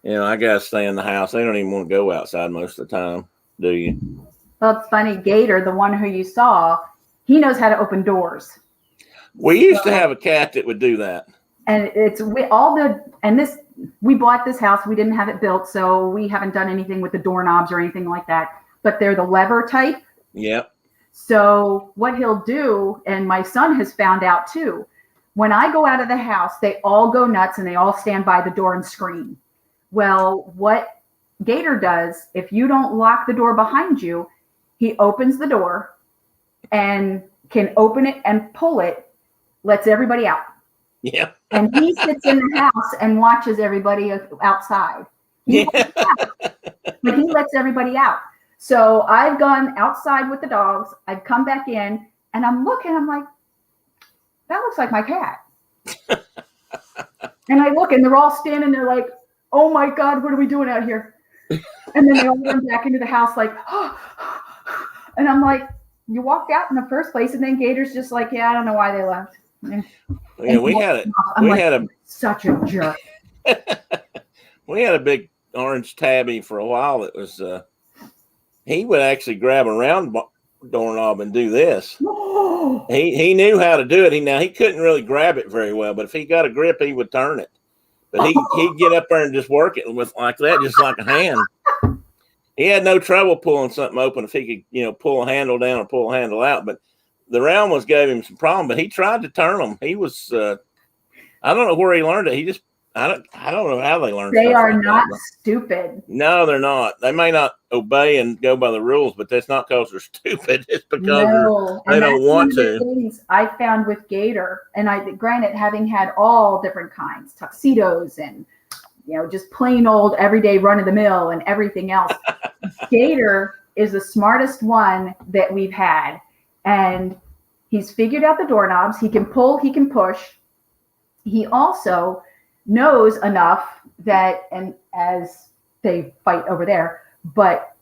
I gotta stay in the house. They don't even want to go outside most of the time, do you? Well, it's funny, Gator, the one who you saw, he knows how to open doors. We used to have a cat that would do that. And we bought this house. We didn't have it built, so we haven't done anything with the doorknobs or anything like that. But they're the lever type. Yep. So what he'll do, and my son has found out too, when I go out of the house, they all go nuts and they all stand by the door and scream. Well, what Gator does, if you don't lock the door behind you, he opens the door and can open it and pull it, lets everybody out. Yeah. And he sits in the house and watches everybody outside. But he lets everybody out. So I've gone outside with the dogs. I've come back in, and I'm like, that looks like my cat. And I look, and they're all standing there like, oh my God, what are we doing out here? And then they all run back into the house like, oh. And I'm like, you walked out in the first place, and then Gator's just like, yeah, I don't know why they left. Yeah, we had such a jerk. We had a big orange tabby for a while. That was he would actually grab a round doorknob and do this. He knew how to do it. He couldn't really grab it very well, but if he got a grip, he would turn it. But he'd get up there and just work it with like that, just like a hand. He had no trouble pulling something open if he could, pull a handle down or pull a handle out. But the round ones gave him some problem. But he tried to turn them. He was, I don't know where he learned it. I don't know how they learned. They are not stupid. No, they're not. They may not obey and go by the rules, but that's not because they're stupid. It's because they don't want to. Things I found with Gator, and granted, having had all different kinds, tuxedos and just plain old everyday run of the mill and everything else. Gator is the smartest one that we've had, and he's figured out the doorknobs. He can pull, he can push. He also knows enough that, and as they fight over there, but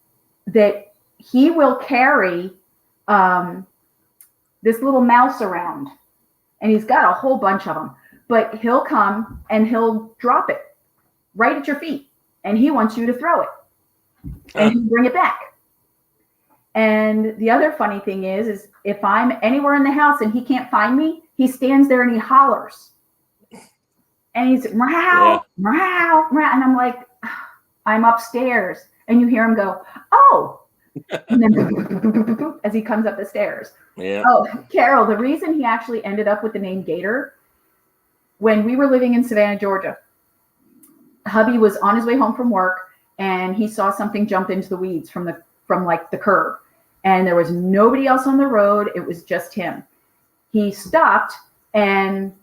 that he will carry this little mouse around and he's got a whole bunch of them. But he'll come and he'll drop it right at your feet, and he wants you to throw it, and he'll bring it back. And the other funny thing is if I'm anywhere in the house and he can't find me, he stands there and he hollers. And he's meow, meow, meow. And I'm like, I'm upstairs. And you hear him go, oh. And then as he comes up the stairs. Yeah. Oh, Carol, the reason he actually ended up with the name Gator, when we were living in Savannah, Georgia, hubby was on his way home from work and he saw something jump into the weeds from like the curb. And there was nobody else on the road. It was just him. He stopped and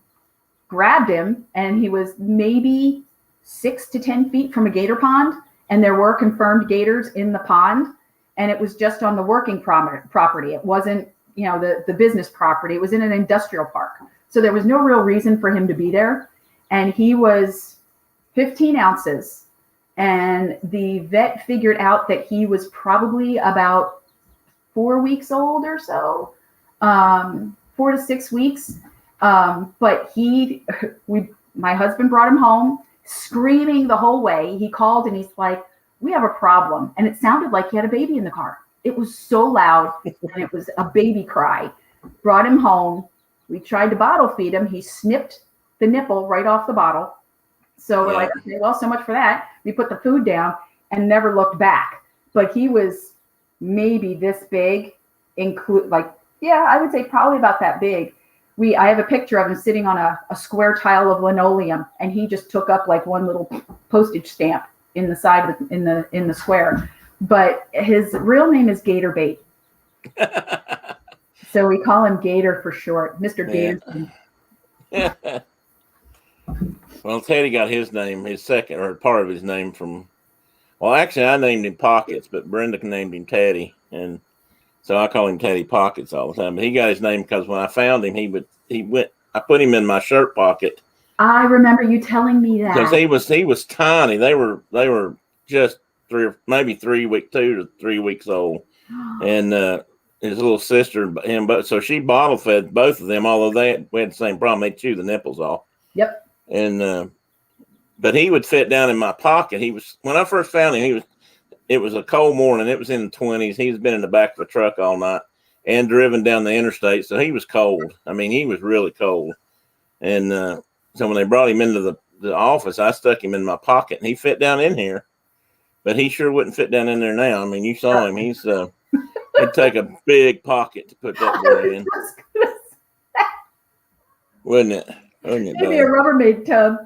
grabbed him, and he was maybe 6 to 10 feet from a gator pond. And there were confirmed gators in the pond. And it was just on the working property. It wasn't, the business property. It was in an industrial park. So there was no real reason for him to be there. And he was 15 ounces. And the vet figured out that he was probably about 4 weeks old or so, 4 to 6 weeks. But my husband brought him home screaming the whole way. He called and he's like, we have a problem. And it sounded like he had a baby in the car. It was so loud and it was a baby cry. Brought him home. We tried to bottle feed him. He snipped the nipple right off the bottle. So we're like, okay, well, so much for that. We put the food down and never looked back. But he was maybe this big, I would say probably about that big. I have a picture of him sitting on a square tile of linoleum, and he just took up like one little postage stamp in the side in the square. But his real name is Gator Bait. So we call him Gator for short, Mr. Gator. Well, Teddy got his name, his second or part of his name from. Well, actually, I named him Pockets, but Brenda named him Teddy, and so I call him Teddy Pockets all the time. But he got his name because when I found him, I put him in my shirt pocket. I remember you telling me that because he was tiny. They were just 2 to 3 weeks old, and his little sister so she bottle fed both of them. Although we had the same problem, they chew the nipples off. Yep. And but he would fit down in my pocket. When I first found him, it was a cold morning. It was in the 20s. He's been in the back of a truck all night and driven down the interstate. So he was cold. I mean, he was really cold. And so when they brought him into the office, I stuck him in my pocket and he fit down in here, but he sure wouldn't fit down in there now. I mean, you saw him. He'd take a big pocket to put that boy in. Wouldn't it? Maybe a Rubbermaid tub.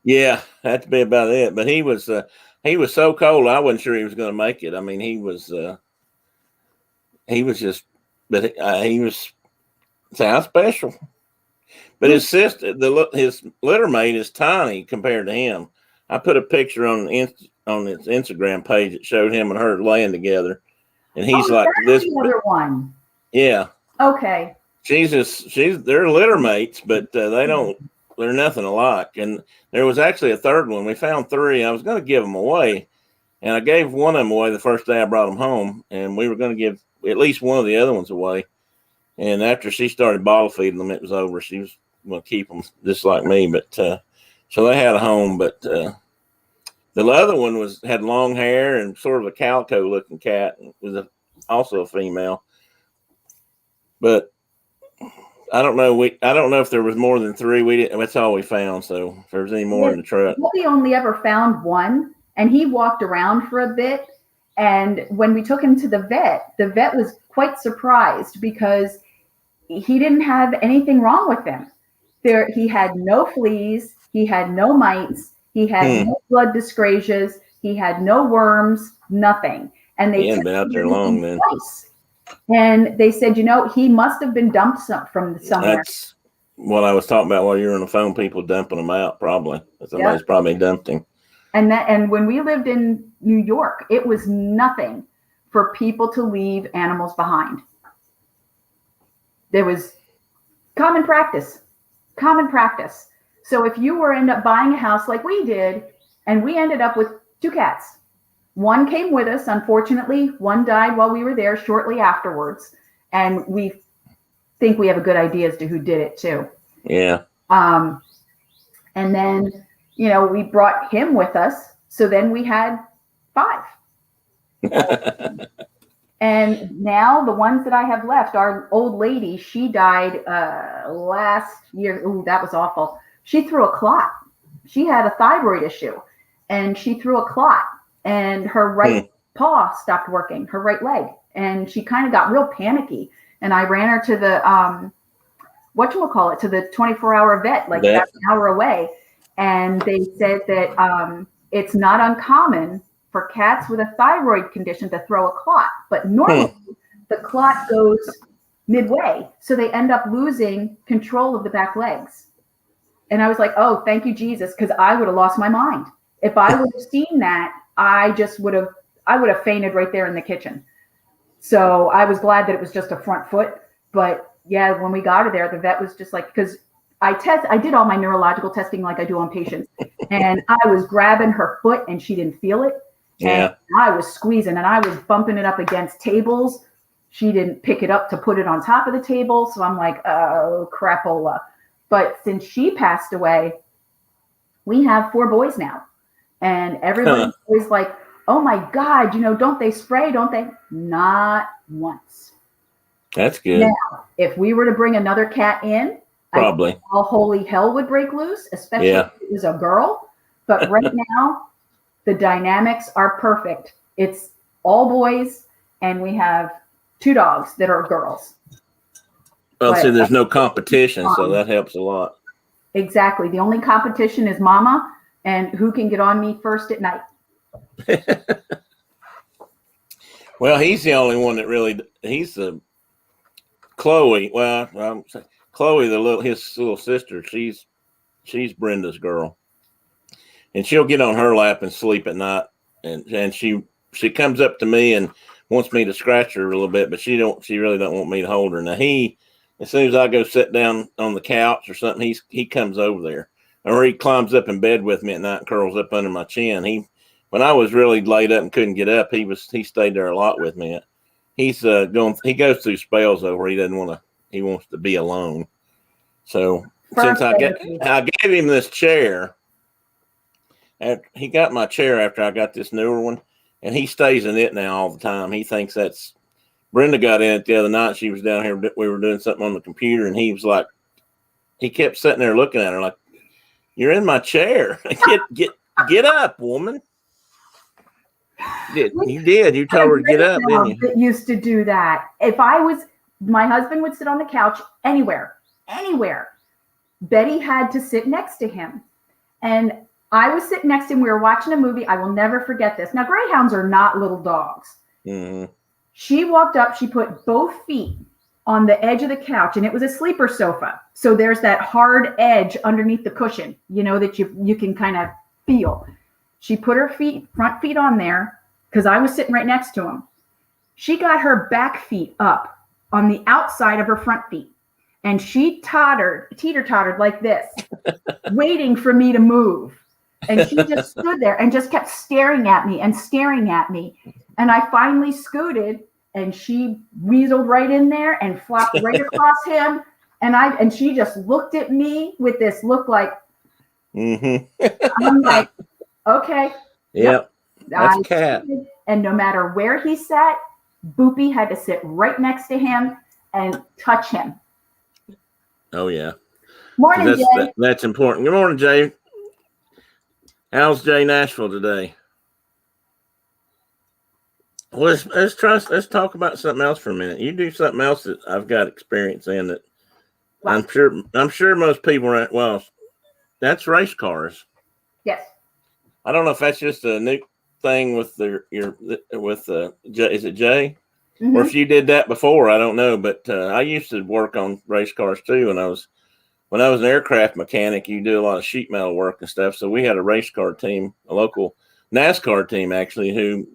Yeah, that'd be about it. But he was so cold, I wasn't sure he was going to make it. I mean, he was sounds special. But his sister, his litter mate is tiny compared to him. I put a picture on his Instagram page that showed him and her laying together, and he's like this. The other one. Yeah. Okay. They're litter mates, but they're nothing alike. And there was actually a third one. We found 3. I was going to give them away, and I gave one of them away the first day I brought them home, and we were going to give at least one of the other ones away. And after she started bottle feeding them, it was over. She was going to keep them just like me, but so they had a home. But the other one had long hair and sort of a calico looking cat. It was also a female, but I don't know. I don't know if there was more than 3. That's all we found. So if there was any more in the truck, we only ever found one, and he walked around for a bit. And when we took him to the vet was quite surprised because he didn't have anything wrong with him. He had no fleas, he had no mites, he had no blood dyscrasias, he had no worms, nothing. And they hadn't been out there long then. Twice. And they said, he must have been dumped from somewhere. That's what I was talking about while you were on the phone. People dumping them out, probably. Somebody's probably dumped him. And when we lived in New York, it was nothing for people to leave animals behind. There was common practice. So if you end up buying a house like we did, and we ended up with 2 cats. One came with us, unfortunately. One died while we were there shortly afterwards. And we think we have a good idea as to who did it too. Yeah. And then, we brought him with us. So then we had 5. And now the ones that I have left, our old lady, she died last year. Ooh, that was awful. She threw a clot. She had a thyroid issue, and she threw a clot, and her right paw stopped working, her right leg, and she kind of got real panicky. And I ran her to the to the 24-hour vet, like an hour away, and they said that it's not uncommon for cats with a thyroid condition to throw a clot, but normally the clot goes midway, so they end up losing control of the back legs. And I was like, oh, thank you, Jesus, because I would have lost my mind. If I would have seen that, I would have fainted right there in the kitchen. So I was glad that it was just a front foot. But yeah, when we got her there, the vet was just like, because I did all my neurological testing like I do on patients, and I was grabbing her foot and she didn't feel it. Yeah. And I was squeezing and I was bumping it up against tables. She didn't pick it up to put it on top of the table. So I'm like, oh, crapola. But since she passed away, we have 4 boys now. And everybody's always like, oh my God, don't they spray? Don't they? Not once. That's good. Now, if we were to bring another cat in, probably all holy hell would break loose, especially if it was a girl. But right now, the dynamics are perfect. It's all boys, and we have 2 dogs that are girls. Well, see, there's no competition, so that helps a lot. Exactly. The only competition is mama and who can get on me first at night. Well, he's the only one that he's the Chloe. Well, Chloe, his little sister, she's Brenda's girl. And she'll get on her lap and sleep at night. And she comes up to me and wants me to scratch her a little bit, but she really don't want me to hold her. Now as soon as I go sit down on the couch or something, he comes over there. Or he climbs up in bed with me at night and curls up under my chin. When I was really laid up and couldn't get up, he stayed there a lot with me. He goes through spells over he wants to be alone. So since I gave him this chair, and he got my chair after I got this newer one, and he stays in it now all the time. He thinks that's Brenda got in it the other night. She was down here. We were doing something on the computer, and he was like, he kept sitting there looking at her like, "You're in my chair. Get up, woman." You did. You told her to get up, didn't you? That used to do that. My husband would sit on the couch anywhere. Betty had to sit next to him, and I was sitting next to him. We were watching a movie. I will never forget this. Now, greyhounds are not little dogs. Mm-hmm. She walked up. She put both feet on the edge of the couch, and it was a sleeper sofa. So there's that hard edge underneath the cushion, that you can kind of feel. She put her front feet on there because I was sitting right next to him. She got her back feet up on the outside of her front feet, and she teeter-tottered like this, waiting for me to move. And she just stood there and just kept staring at me. And I finally scooted, and she weaseled right in there and flopped right across him. And she just looked at me with this look like, I'm like, okay. Yep. That's a cat. And no matter where he sat, Boopy had to sit right next to him and touch him. Oh, yeah. Morning, Jay. That's important. Good morning, Jay. How's Jay Nashville today? Well, let's talk about something else for a minute. You do something else that I've got experience in that I'm sure most people are. Well, that's race cars. Yes. I don't know if that's just a new thing with is it Jay? Mm-hmm. Or if you did that before, I don't know. But I used to work on race cars too, when I was an aircraft mechanic. You do a lot of sheet metal work and stuff. So we had a race car team, a local NASCAR team actually, who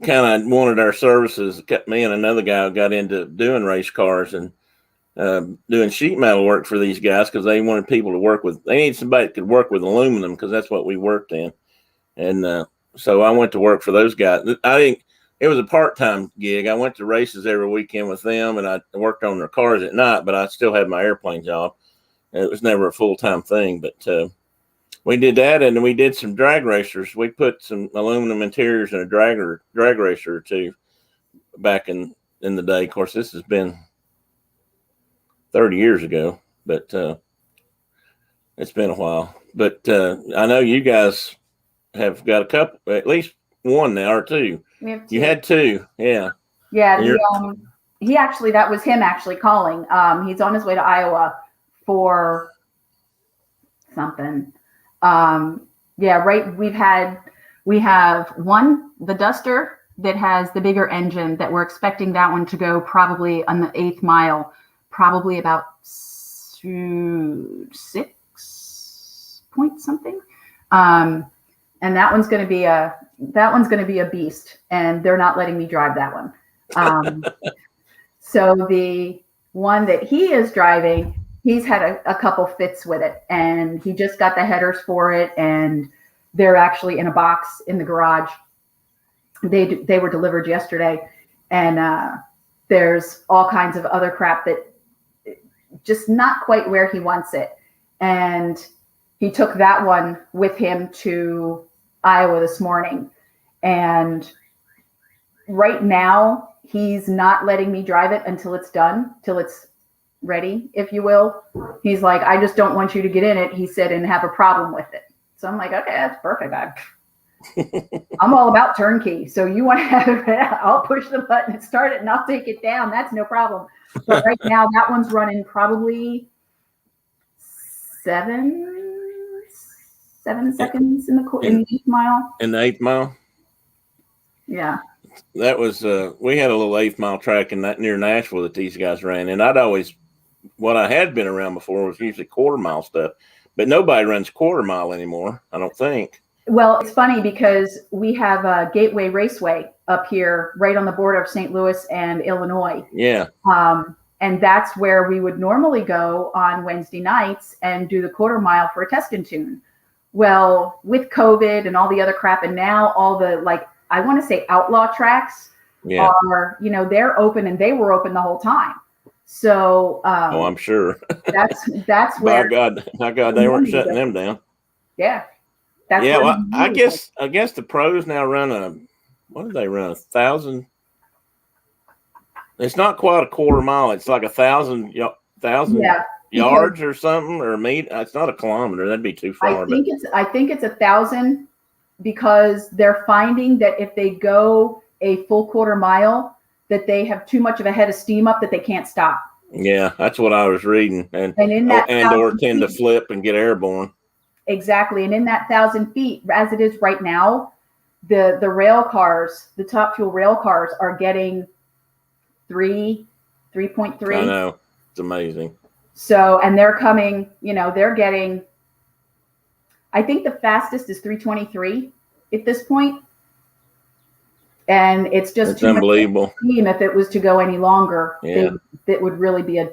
kind of wanted our services. Me and another guy got into doing race cars and doing sheet metal work for these guys because they wanted people to work with. They needed somebody that could work with aluminum because that's what we worked in. And so I went to work for those guys. it was a part-time gig. I went to races every weekend with them, and I worked on their cars at night, but I still had my airplane job. And it was never a full-time thing, but we did that, and we did some drag racers. We put some aluminum interiors in a drag racer or two back in the day. Of course, this has been 30 years ago, but it's been a while. But I know you guys have got a couple, at least one now or two. We have two. You had two, yeah. Yeah, he actually, that was him actually calling. He's on his way to Iowa for something. Yeah, right. We have one, the Duster, that has the bigger engine that we're expecting that one to go probably on the 8th mile, probably about 6 point something. And that one's going to be a beast, and they're not letting me drive that one. So the one that he is driving, he's had a couple fits with it, and he just got the headers for it, and they're actually in a box in the garage. They were delivered yesterday, and there's all kinds of other crap that just not quite where he wants it. And he took that one with him to Iowa this morning, and right now he's not letting me drive it until it's done, till it's ready, if you will. He's like, I just don't want you to get in it, he said, and have a problem with it. So I'm like, okay, that's perfect. I'm all about turnkey. So you want to have it, I'll push the button and start it, and I'll take it down. That's no problem. But right now that one's running probably 7 seconds in the 8th mile. In the 8th mile? Yeah. That was we had a little 8th mile track in that near Nashville that these guys ran, and what I had been around before was usually quarter mile stuff, but nobody runs quarter mile anymore, I don't think. Well, it's funny because we have a Gateway Raceway up here right on the border of St. Louis and Illinois. Yeah. And that's where we would normally go on Wednesday nights and do the quarter mile for a test and tune. Well, with COVID and all the other crap, and now all the, like, I want to say outlaw tracks are, they're open, and they were open the whole time. So, I'm sure. that's where. My God, they weren't shutting them down. Yeah. Well, I guess the pros now run what do they run? 1,000. It's not quite a quarter mile. It's like 1,000 yards or something, or it's not a kilometer. That'd be too far. I think it's 1,000, because they're finding that if they go a full quarter mile, that they have too much of a head of steam up that they can't stop. Yeah, that's what I was reading, or tend to flip and get airborne. Exactly, and in that 1,000 feet, as it is right now, the rail cars, the top fuel rail cars, are getting 3.3. I know, it's amazing. So, and they're coming, they're getting, I think the fastest is 323 at this point. And it's just too unbelievable. If it was to go any longer, it would really be a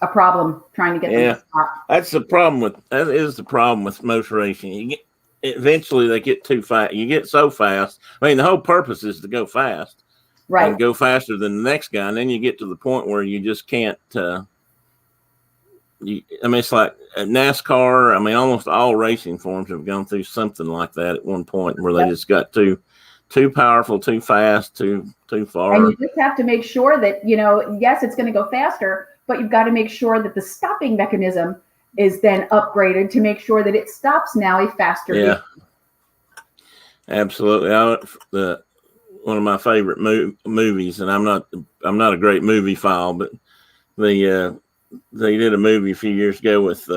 problem trying to get them to stop. That is the problem with motor racing. Eventually they get too fast. You get so fast. I mean, the whole purpose is to go fast. Right. And go faster than the next guy. And then you get to the point where you just can't, it's like NASCAR. I mean, almost all racing forms have gone through something like that at one point, where they just got too powerful, too fast, too far. And you just have to make sure that, yes, it's going to go faster, but you've got to make sure that the stopping mechanism is then upgraded to make sure that it stops now a faster. Yeah, absolutely. One of my favorite movies, and I'm not a great movie file, but they did a movie a few years ago with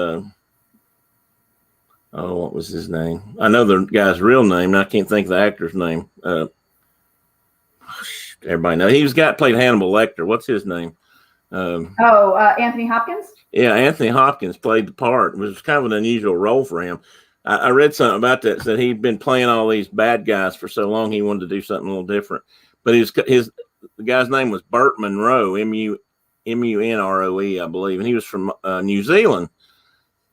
what was his name? I know the guy's real name, and I can't think of the actor's name. Everybody knows. He was played Hannibal Lecter. What's his name? Anthony Hopkins? Yeah, Anthony Hopkins played the part. It was kind of an unusual role for him. I read something about that, said he'd been playing all these bad guys for so long he wanted to do something a little different. But the guy's name was Burt Munro, Munroe, I believe, and he was from New Zealand.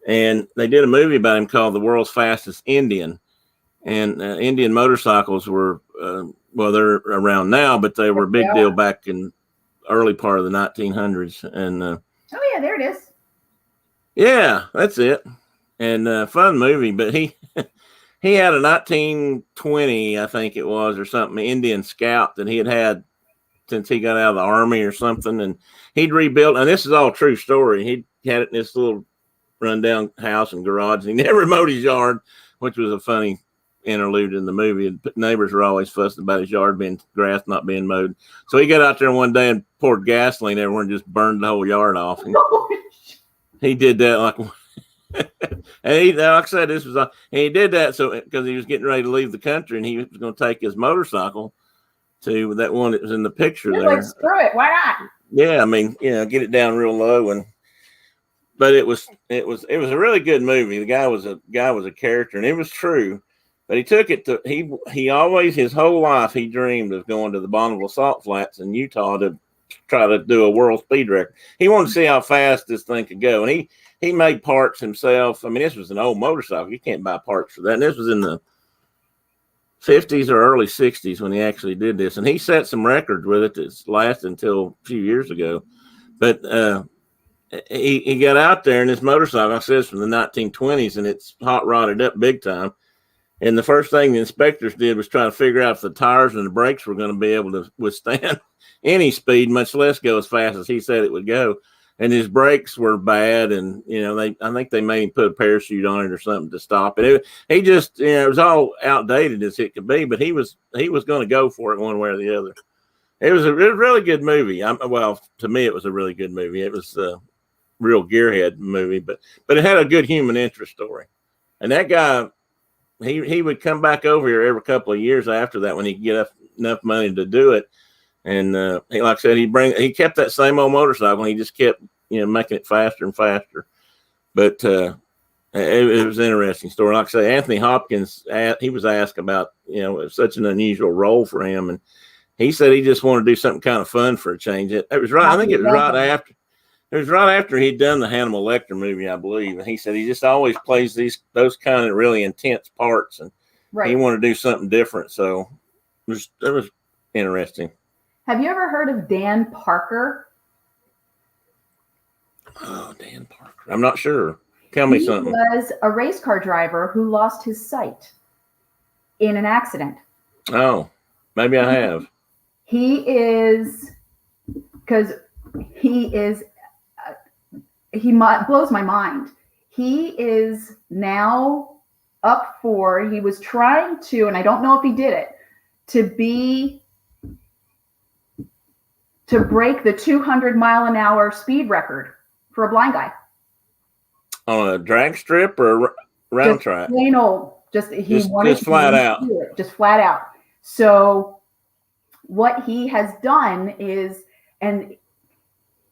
And they did a movie about him called The World's Fastest Indian. And Indian motorcycles were well, they're around now, but they were a big Yeah. deal back in early part of the 1900s. And Oh yeah, there it is. yeah, that's it. And fun movie, but he he had a 1920, I think it was, or something, Indian Scout that he had since he got out of the army or something, and he'd rebuilt. And this is all true story. He had it in this little rundown house and garage, and he never mowed his yard, which was a funny interlude in the movie. And neighbors were always fussing about his yard being grass not being mowed. So he got out there one day and poured gasoline everywhere and just burned the whole yard off. And he did that like. And he, like I said, this was, and he did that so because he was getting ready to leave the country, and he was going to take his motorcycle to that one that was in the picture there. Like, screw it, why not? Yeah, I mean, get it down real low, but it was a really good movie. The guy was a character, and it was true. But he took it to he always his whole life he dreamed of going to the Bonneville Salt Flats in Utah to try to do a world speed record. He wanted to see how fast this thing could go, and he made parts himself. I mean, this was an old motorcycle. You can't buy parts for that. And this was in the 50s or early 60s when he actually did this. And he set some records with it that's lasted until a few years ago. But he got out there in this motorcycle, I said, from the 1920s, and it's hot rodded up big time. And the first thing the inspectors did was try to figure out if the tires and the brakes were going to be able to withstand any speed, much less go as fast as he said it would go. And his brakes were bad, and I think they made him put a parachute on it or something to stop it. He just, it was all outdated as it could be, but he was going to go for it one way or the other. It was a really good movie. Well, to me, it was a really good movie. It was a real gearhead movie, but it had a good human interest story. And that guy, he would come back over here every couple of years after that when he could get enough money to do it. And he, like I said, he kept that same old motorcycle, and he just kept making it faster and faster. But it was an interesting story. Like I say, Anthony Hopkins, he was asked about it was such an unusual role for him, and he said he just wanted to do something kind of fun for a change. It was right. I think it was right after. It was right after he'd done the Hannibal Lecter movie, I believe. And he said he just always plays those kind of really intense parts, and he wanted to do something different. So it was interesting. Have you ever heard of Dan Parker? Oh, Dan Parker. I'm not sure. Tell me something. He was a race car driver who lost his sight in an accident. Oh, maybe I have. He blows my mind. He is now up for, he was trying to, and I don't know if he did it, to break the 200-mile-an-hour speed record for a blind guy. On a drag strip or a round track? Plain old. Just flat out. Just flat out. So what he has done is, and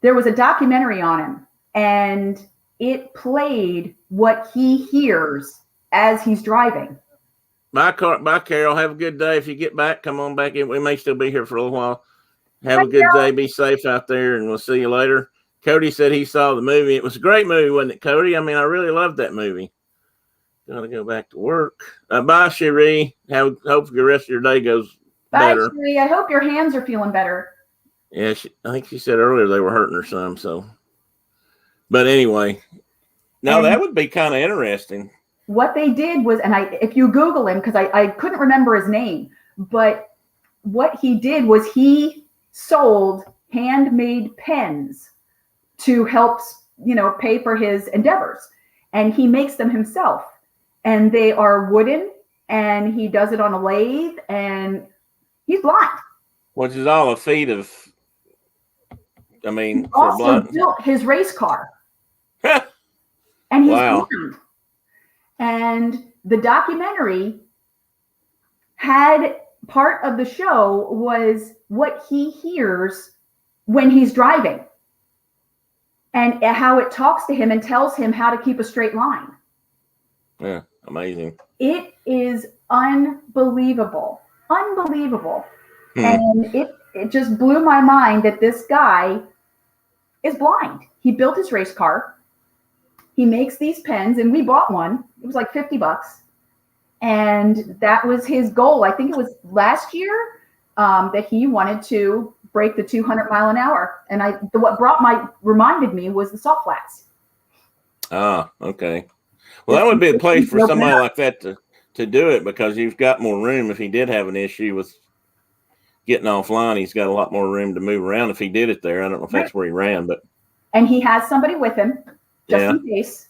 there was a documentary on him, and it played what he hears as he's driving. Bye, Carol. Have a good day. If you get back, come on back in. We may still be here for a little while. Have a good day. Be safe out there, and we'll see you later. Cody said he saw the movie. It was a great movie, wasn't it, Cody? I mean, I really loved that movie. Got to go back to work. Bye, Cherie. Hope the rest of your day goes better. Bye, Cherie. I hope your hands are feeling better. Yeah, I think she said earlier they were hurting her some. So, but anyway, now that would be kind of interesting. What they did was, and if you Google him, because I couldn't remember his name, but what he did was he sold handmade pens to help, pay for his endeavors. And he makes them himself. And they are wooden, and he does it on a lathe, and he's blind. Which is all a feat of, he also built his race car. And he's blind. And the documentary had part of the show was what he hears when he's driving and how it talks to him and tells him how to keep a straight line. Yeah, amazing. It is unbelievable. Unbelievable. And it just blew my mind that this guy is blind. He built his race car. He makes these pens, and we bought one. It was like $50. And that was his goal. I think it was last year that he wanted to break the 200 mile an hour. And what reminded me was the salt flats. Ah, okay. Well, that would be a place for somebody like that to do it, because you've got more room. If he did have an issue with getting offline, he's got a lot more room to move around if he did it there. I don't know if that's where he ran, but. And he has somebody with him just in case.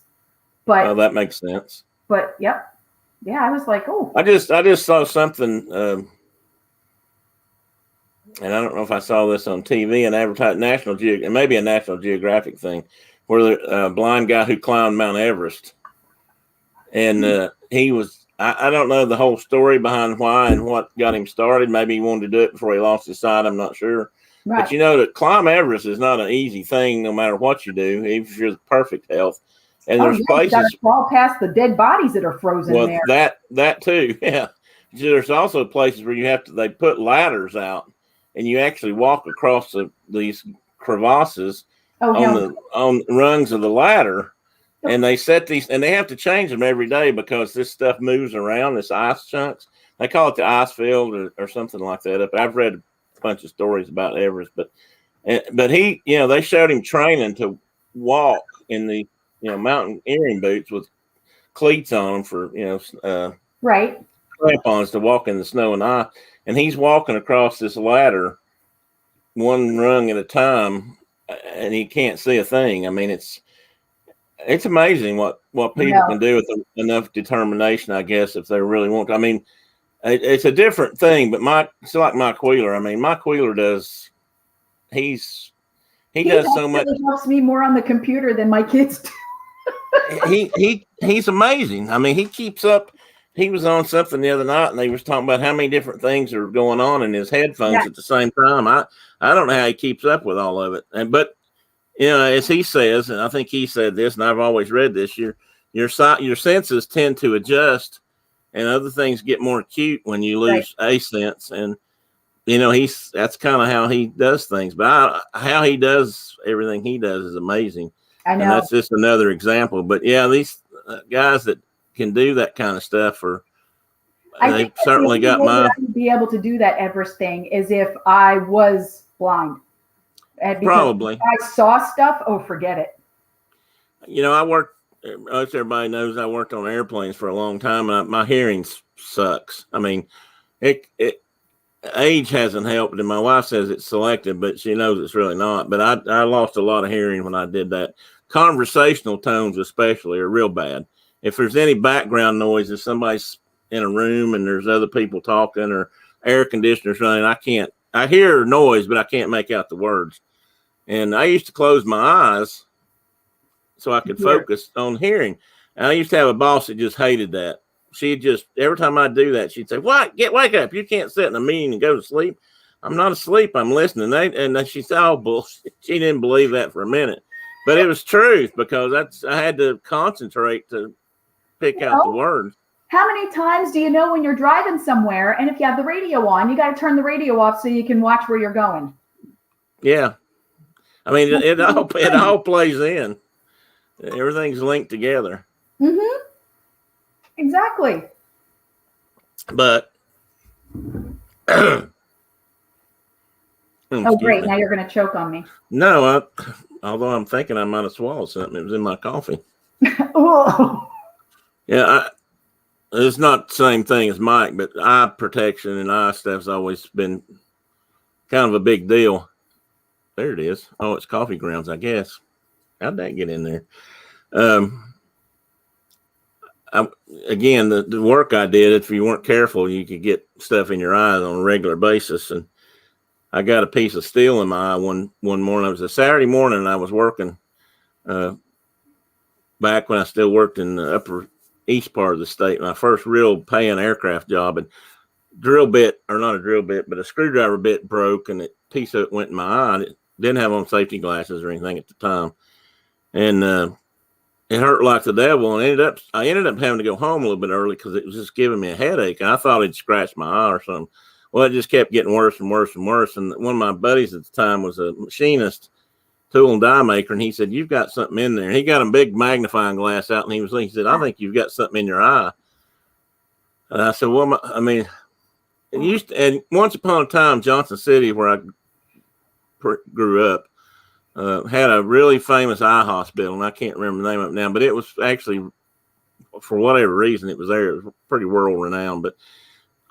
But that makes sense. But yep. Yeah, I was like, oh. I just saw something, and I don't know if I saw this on TV and advertised it may be a National Geographic thing, where the blind guy who climbed Mount Everest, and he was, I don't know the whole story behind why and what got him started. Maybe he wanted to do it before he lost his sight. I'm not sure. Right. But to climb Everest is not an easy thing, no matter what you do, even if you're in perfect health. And there's places you gotta crawl past the dead bodies that are frozen there. Well, that too, yeah. There's also places where they put ladders out, and you actually walk across these crevasses on rungs of the ladder, and they set these, and they have to change them every day because this stuff moves around. This ice chunks. They call it the ice field or something like that. I've read a bunch of stories about Everest, but he, they showed him training to walk in the mountaineering boots with cleats on them for crampons to walk in the snow and ice, and he's walking across this ladder one rung at a time, and he can't see a thing. I mean, it's amazing what people can do with enough determination, I guess, if they really want to. I mean, it's a different thing, but it's like Mike Wheeler. I mean, Mike Wheeler does he does so much. He helps me more on the computer than my kids do. He's amazing. I mean, he keeps up. He was on something the other night, and they was talking about how many different things are going on in his headphones at the same time. I don't know how he keeps up with all of it. But as he says, and I think he said this, and I've always read this, your senses tend to adjust, and other things get more acute when you lose a sense. And that's kind of how he does things. But how he does everything he does is amazing. I know. And that's just another example. But these guys that can do that kind of stuff they've certainly got I would be able to do that Everest thing is if I was blind. Probably. If I saw stuff, forget it. I worked, most everybody knows I worked on airplanes for a long time, and my hearing sucks. I mean, age hasn't helped, and my wife says it's selective, but she knows it's really not. But I lost a lot of hearing when I did that. Conversational tones especially are real bad. If there's any background noise, if somebody's in a room and there's other people talking or air conditioners running, I hear noise, but I can't make out the words. And I used to close my eyes so I could focus on hearing. And I used to have a boss that just hated that. She'd just, every time I do that, she'd say, "What? Wake up. You can't sit in a meeting and go to sleep." I'm not asleep. I'm listening. And she said, "Oh, bullshit." She didn't believe that for a minute. But it was truth, because I had to concentrate to pick out the words. How many times do you know when you're driving somewhere, and if you have the radio on, you got to turn the radio off so you can watch where you're going? Yeah. I mean, it all plays in. Everything's linked together. Mm-hmm. Exactly. But oh, great. Now you're going to choke on me. No, although I'm thinking I might have swallowed something. It was in my coffee. Oh. Yeah, it's not the same thing as Mike, but eye protection and eye stuff's always been kind of a big deal. There it is. Oh, it's coffee grounds, I guess. How'd that get in there? Again, the work I did, if you weren't careful, you could get stuff in your eyes on a regular basis. And I got a piece of steel in my eye one morning. It was a Saturday morning, and I was working back when I still worked in the upper east part of the state. My first real paying aircraft job, and a screwdriver bit broke, and a piece of it went in my eye. And it didn't have on safety glasses or anything at the time, and it hurt like the devil. And I ended up having to go home a little bit early because it was just giving me a headache, and I thought it'd scratched my eye or something. Well, it just kept getting worse and worse and worse. And one of my buddies at the time was a machinist, tool and die maker, and he said, "You've got something in there." And he got a big magnifying glass out, and he said, "I think you've got something in your eye." And I said, "Well, and once upon a time, Johnson City, where I grew up, had a really famous eye hospital, and I can't remember the name of it now, but it was actually, for whatever reason, it was there. It was pretty world renowned, but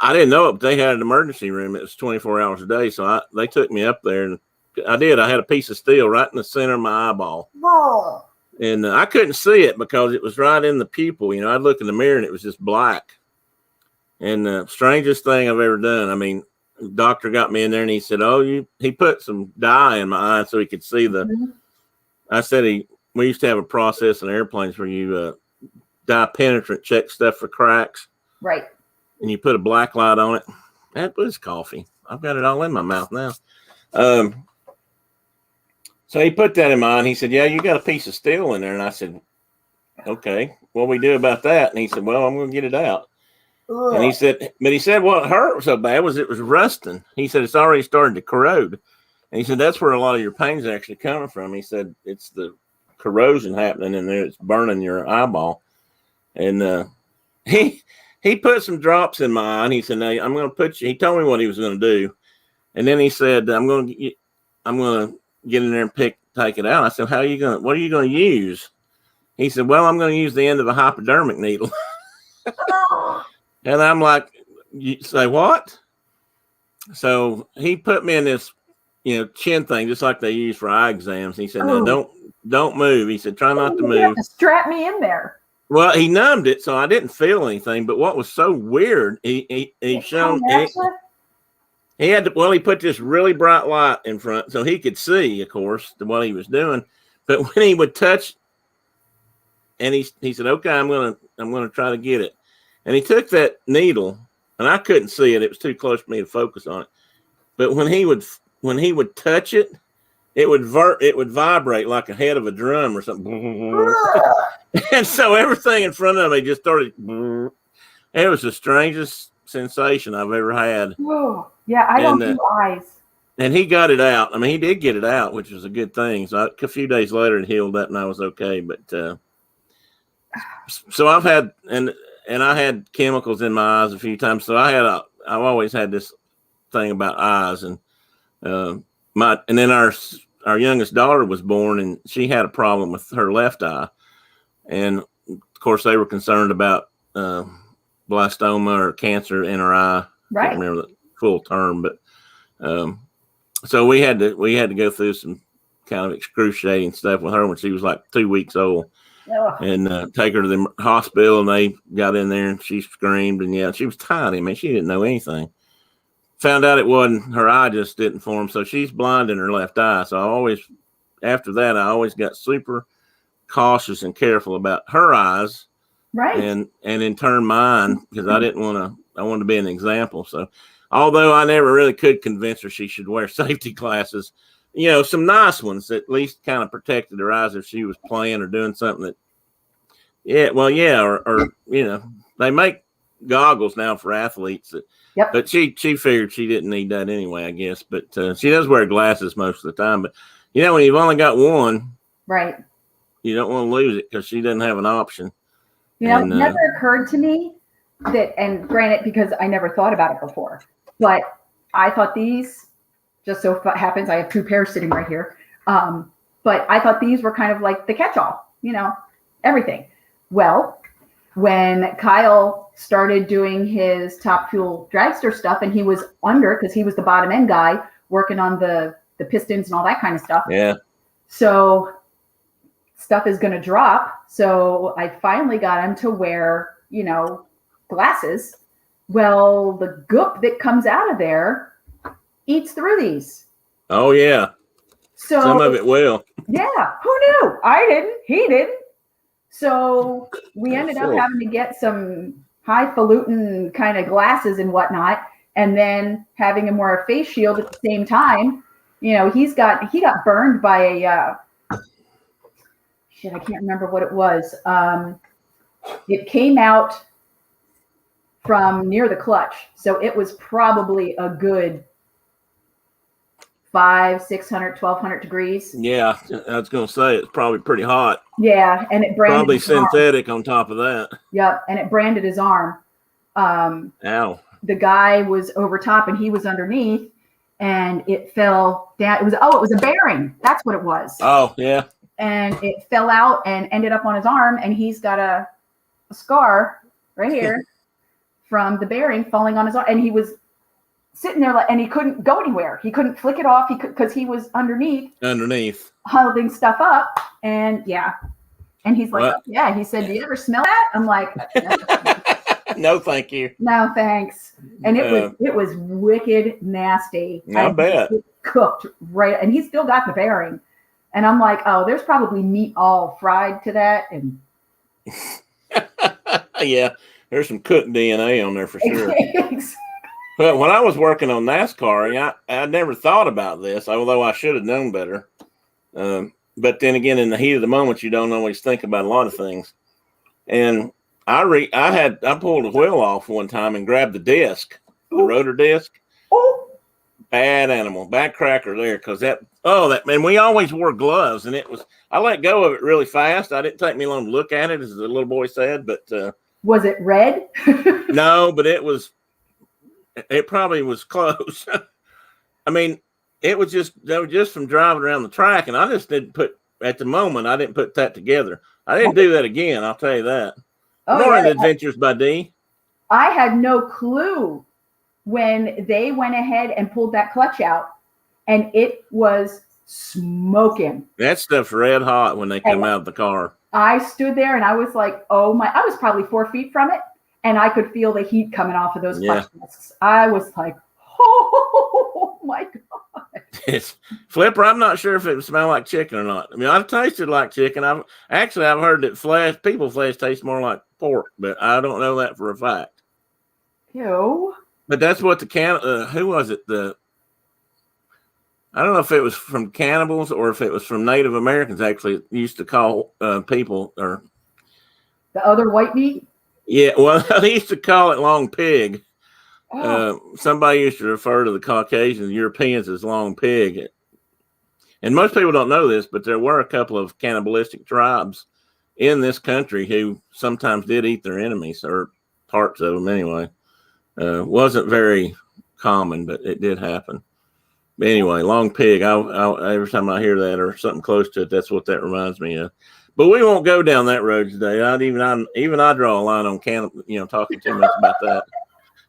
I didn't know it, but they had an emergency room. It was 24 hours a day. So they took me up there, and I had a piece of steel right in the center of my eyeball. Whoa. And I couldn't see it because it was right in the pupil. You know, I'd look in the mirror and it was just black. And the strangest thing I've ever done. I mean, the doctor got me in there and he said, he put some dye in my eye so he could see I said we used to have a process in airplanes where you dye penetrant, check stuff for cracks. Right. And you put a black light on it. That was coffee. I've got it all in my mouth now. So he put that in my eye and he said, yeah, you got a piece of steel in there. And I said, okay, what do we do about that? And he said, well, I'm going to get it out. Ugh. And he said, what hurt so bad was it was rusting. He said, it's already started to corrode. And he said, that's where a lot of your pain's actually coming from. He said, it's the corrosion happening in there. It's burning your eyeball. And he put some drops in my eye and he said, now I'm going to put you, he told me what he was going to do. And then he said, I'm going to get in there and take it out. I said, what are you going to use? He said, well, I'm going to use the end of a hypodermic needle. And I'm like, you say what? So he put me in this, chin thing, just like they use for eye exams. He said, no, don't move. He said, try not to move. You have to strap me in there. Well, he numbed it, so I didn't feel anything. But what was so weird, he showed he had to. Well, he put this really bright light in front, so he could see, of course, what he was doing. But when he would touch, and he said, "Okay, I'm gonna try to get it." And he took that needle, and I couldn't see it; it was too close for me to focus on it. But when he would touch it, it would vibrate like a head of a drum or something. And so everything in front of me just started. It was the strangest sensation I've ever had. Whoa. Yeah, I don't do eyes. And he got it out. I mean, he did get it out, which was a good thing. So a few days later, it healed up, and I was okay. But so I've had and I had chemicals in my eyes a few times. So I've always had this thing about eyes, and then our youngest daughter was born, and she had a problem with her left eye. And of course, they were concerned about blastoma or cancer in her eye. Right. I can't remember the full term, but so we had to go through some kind of excruciating stuff with her when she was like 2 weeks old, and take her to the hospital. And they got in there, and she screamed, and she was tiny. Man, she didn't know anything. Found out it wasn't her eye; just didn't form. So she's blind in her left eye. So after that, I always got super cautious and careful about her eyes, right? And in turn mine, because I wanted to be an example. So although I never really could convince her she should wear safety glasses, some nice ones that at least kind of protected her eyes if she was playing or doing something or they make goggles now for athletes but she figured she didn't need that anyway, I guess. But she does wear glasses most of the time. But when you've only got one, right, you don't want to lose it because she doesn't have an option. It never occurred to me that, and granted, because I never thought about it before, but I thought these, just so happens I have two pairs sitting right here, but I thought these were kind of like the catch-all, everything. Well, when Kyle started doing his Top Fuel dragster stuff, and he was under, because he was the bottom end guy working on the pistons and all that kind of stuff. Yeah. So stuff is going to drop. So I finally got him to wear, glasses. Well, the goop that comes out of there eats through these. Oh, yeah. So some of it will. Yeah. Who knew? I didn't. He didn't. So we ended up having to get some highfalutin kind of glasses and whatnot, and then having him wear a face shield at the same time. He got burned by a I can't remember what it was. It came out from near the clutch, so it was probably a good 500, 600, 1200 degrees. Yeah, I was going to say it's probably pretty hot. Yeah, and it branded probably synthetic on top of that. Yep, and it branded his arm. Ow. the guy was over top and he was underneath, and it fell down. It was a bearing. That's what it was. Oh, yeah. And it fell out and ended up on his arm, and he's got a scar right here from the bearing falling on his arm. And he was sitting there and he couldn't go anywhere. He couldn't flick it off because he was underneath holding stuff up. And yeah. And he's like, oh, yeah. He said, do you ever smell that? I'm like, no, thank you. No, thanks. And it was wicked nasty. I bet. It cooked right. And he still got the bearing. And I'm like, oh, there's probably meat all fried to that. And yeah, there's some cooked DNA on there for sure. But when I was working on NASCAR, I never thought about this, although I should have known better. But then again, in the heat of the moment, you don't always think about a lot of things. And I pulled the wheel off one time and grabbed the disc, the rotor disc. Bad animal, bad cracker there, because man, we always wore gloves, and I let go of it really fast. I didn't take me long to look at it, as the little boy said, but was it red? No, but it probably was close. I mean, they were just from driving around the track, and I just didn't put that together. I didn't do that again, I'll tell you that. More Adventures by D. I had no clue when they went ahead and pulled that clutch out, and it was smoking. That stuff's red hot when they come out of the car. I stood there and I was like, oh my, I was probably 4 feet from it, and I could feel the heat coming off of those clutch discs. I was like, oh my God. Flipper, I'm not sure if it smelled like chicken or not. I mean, I've tasted like chicken. I've heard that people flesh tastes more like pork, but I don't know that for a fact. Ew. But that's what who was it? I don't know if it was from cannibals or if it was from Native Americans actually used to call people or the other white meat. Yeah, well, they used to call it long pig. Somebody used to refer to the Caucasian Europeans as long pig. And most people don't know this, but there were a couple of cannibalistic tribes in this country who sometimes did eat their enemies, or parts of them anyway. Wasn't very common, but it did happen. But anyway, long pig. Every time I hear that or something close to it, that's what that reminds me of. But we won't go down that road today. I draw a line on talking too much about that.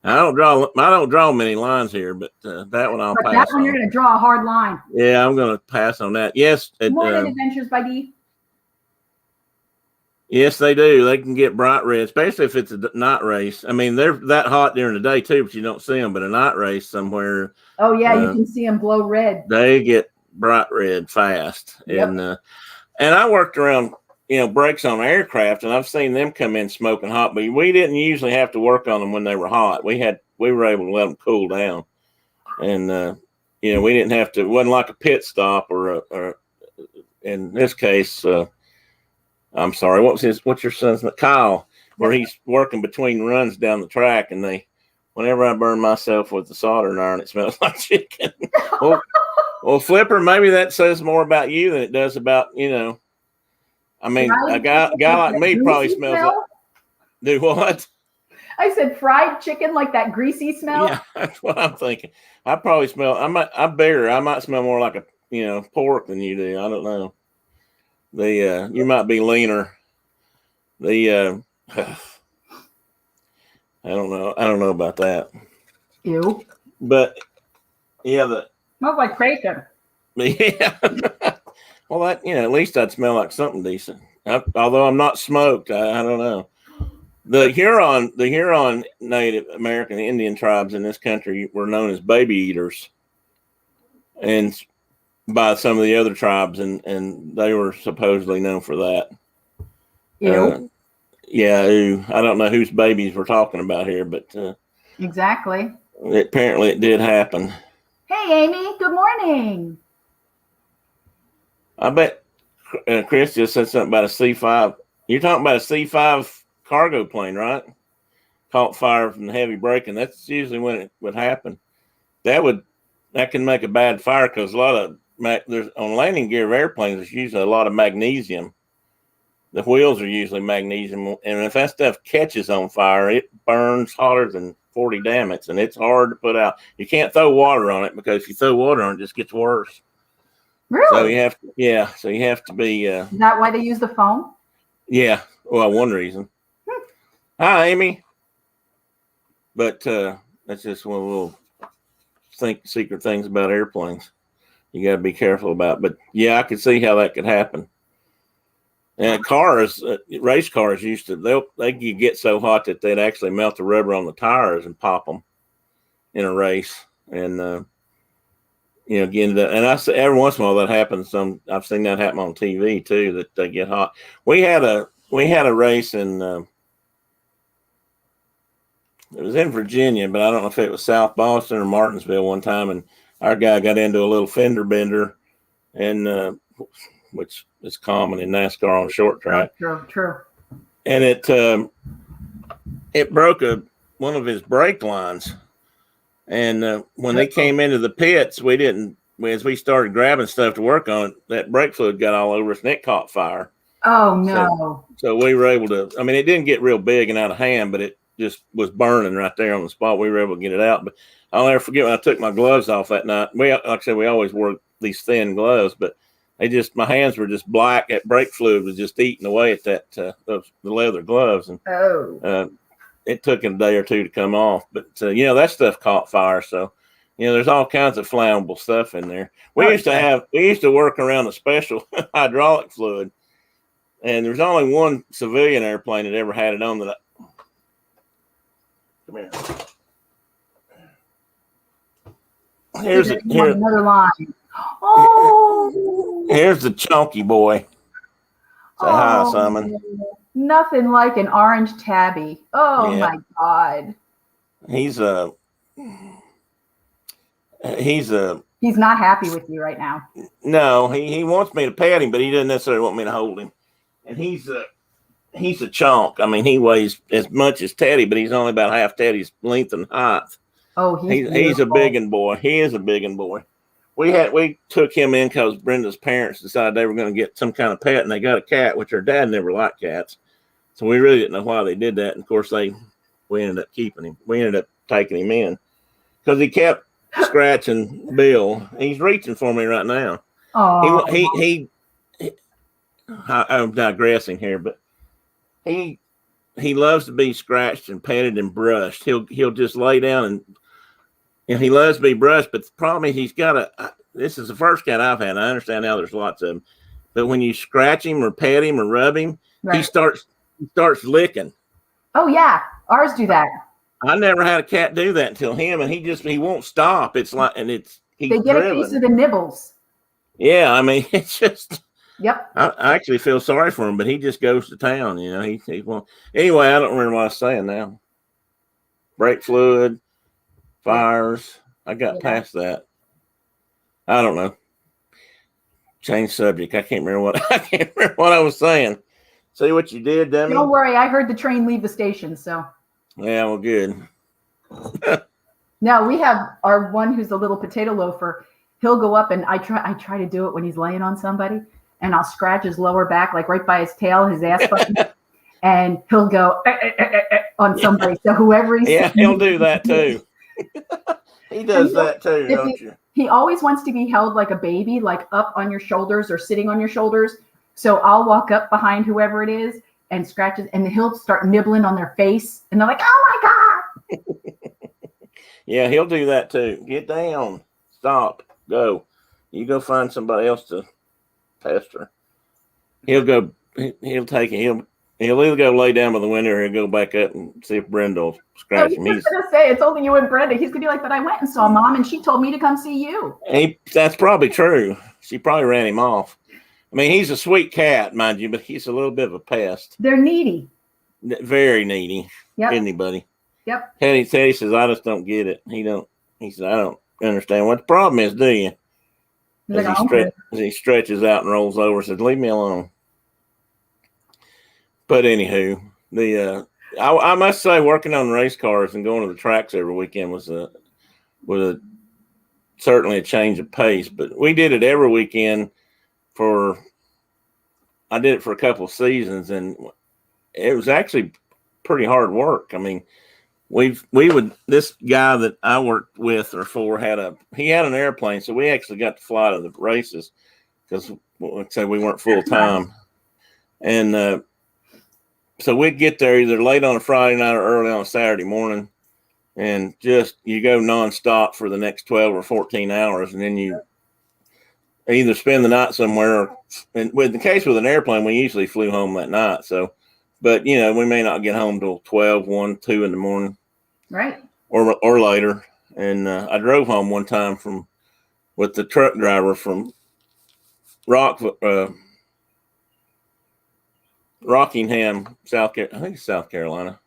I don't draw many lines here, but that one I'll pass. That one you're going to draw a hard line. Yeah, I'm going to pass on that. Yes. More Adventures by D. Yes, they do. They can get bright red, especially if it's a night race. I mean, they're that hot during the day too, but you don't see them. But a night race somewhere. Oh yeah, you can see them glow red. They get bright red fast, yep. And I worked around, brakes on aircraft, and I've seen them come in smoking hot. But we didn't usually have to work on them when they were hot. We were able to let them cool down, and we didn't have to. It wasn't like a pit stop or in this case. I'm sorry. What's your son's name? Kyle, where he's working between runs down the track, and whenever I burn myself with the soldering iron, it smells like chicken. well, Flipper, maybe that says more about you than it does about, I mean, a guy like me probably smells like, do what? I said fried chicken, like that greasy smell. Yeah, that's what I'm thinking. I probably smell, I might smell more like a, pork than you do. I don't know. You might be leaner. I don't know. I don't know about that. Ew. But yeah, smells like bacon. Yeah. Well, that at least I'd smell like something decent. Although I'm not smoked, I don't know. The Huron Native American Indian tribes in this country were known as baby eaters, and by some of the other tribes, and they were supposedly known for that. Yeah, I don't know whose babies we're talking about here, but exactly. Apparently, it did happen. Hey, Amy. Good morning. I bet Chris just said something about a C-5. You're talking about a C-5 cargo plane, right? Caught fire from the heavy braking. That's usually when it would happen. That can make a bad fire because a lot of there's on landing gear of airplanes, there's usually a lot of magnesium. The wheels are usually magnesium, and if that stuff catches on fire, it burns hotter than 40 damage, and it's hard to put out. You can't throw water on it because if you throw water on it, it just gets worse. Really? So you have to be. Is that why they use the foam? Yeah. Well, one reason. Hi, Amy. But that's just one little secret things about airplanes you got to be careful about. But yeah, I could see how that could happen. And cars, race cars used to, they could get so hot that they'd actually melt the rubber on the tires and pop them in a race. And, again, and I say every once in a while that happens. I've seen that happen on TV too, that they get hot. We had a race in, it was in Virginia, but I don't know if it was South Boston or Martinsville one time. And our guy got into a little fender bender, and which is common in NASCAR on short track. True. And it broke one of his brake lines. And when they came into the pits, as we started grabbing stuff to work on it, that brake fluid got all over us and it caught fire. Oh no. So we were able to, I mean, it didn't get real big and out of hand, but it just was burning right there on the spot. We were able to get it out. But I'll never forget when I took my gloves off that night. Like I said, we always wore these thin gloves, but my hands were just black. That brake fluid was just eating away at the leather gloves. And it took a day or two to come off. But, that stuff caught fire. So, there's all kinds of flammable stuff in there. We used to work around a special hydraulic fluid. And there's only one civilian airplane that ever had it on that. Come here. Here's another line. Oh, here's the chunky boy. Say hi, Simon. Nothing like an orange tabby. Oh Yeah. my God. He's not happy with you right now. No, he wants me to pet him, but he doesn't necessarily want me to hold him. And he's a chunk. I mean, he weighs as much as Teddy, but he's only about half Teddy's length and height. Oh, he's a biggin' boy. He is a biggin' boy. We took him in because Brenda's parents decided they were going to get some kind of pet, and they got a cat, which her dad never liked cats. So we really didn't know why they did that. And of course, we ended up keeping him. We ended up taking him in because he kept scratching Bill. He's reaching for me right now. Oh, I'm digressing here, but he loves to be scratched and petted and brushed. He'll just lay down and he loves to be brushed. But the problem is this is the first cat I've had. I understand now there's lots of them, but when you scratch him or pet him or rub him, right. he starts licking. Oh yeah, ours do that. I never had a cat do that until him, and he won't stop. It's like, and they get driven. A piece of the nibbles. Yeah, I mean, it's just. Yep. I actually feel sorry for him, but he just goes to town. He won't. Anyway, I don't remember what I was saying now. Brake fluid, fires. I got past that. I don't know. Change subject. I can't remember what I was saying. See what you did, Demi? Don't worry, I heard the train leave the station, so. Yeah, well, good. Now we have our one who's a little potato loafer. He'll go up and I try to do it when he's laying on somebody. And I'll scratch his lower back, like right by his tail, his ass button, and he'll go on somebody. So whoever he's he'll do that too. He does that too, don't you? He always wants to be held like a baby, like up on your shoulders or sitting on your shoulders. So I'll walk up behind whoever it is and scratches, and he'll start nibbling on their face, and they're like, "Oh my God!" Yeah, he'll do that too. Get down, stop, go. You go find somebody else to pester. He'll take it. He'll either go lay down by the window or he'll go back up and see if Brenda will scratch him. He's gonna say it's only you and Brenda. He's gonna be like, but I went and saw Mom and she told me to come see you. That's probably true. She probably ran him off. I mean, he's a sweet cat, mind you, but he's a little bit of a pest. They're needy. Very needy. Yep. Anybody. Yep. Teddy says, I just don't get it. He said, I don't understand what the problem is, do you? As he stretches out and rolls over, says, "Leave me alone." But anywho, I must say, working on race cars and going to the tracks every weekend was certainly a change of pace. But we did it every weekend I did it for a couple of seasons, and it was actually pretty hard work. I mean, this guy that I worked with or for had an airplane, so we actually got to fly to the races because, like I said, we weren't full time, and so we'd get there either late on a Friday night or early on a Saturday morning, and just you go nonstop for the next 12 or 14 hours, and then you either spend the night somewhere, or, and with the case with an airplane, we usually flew home that night. So, but we may not get home till 12, 1, 2 in the morning, right, or later. And I drove home one time with the truck driver from Rockingham, South Carolina. I think it's South Carolina.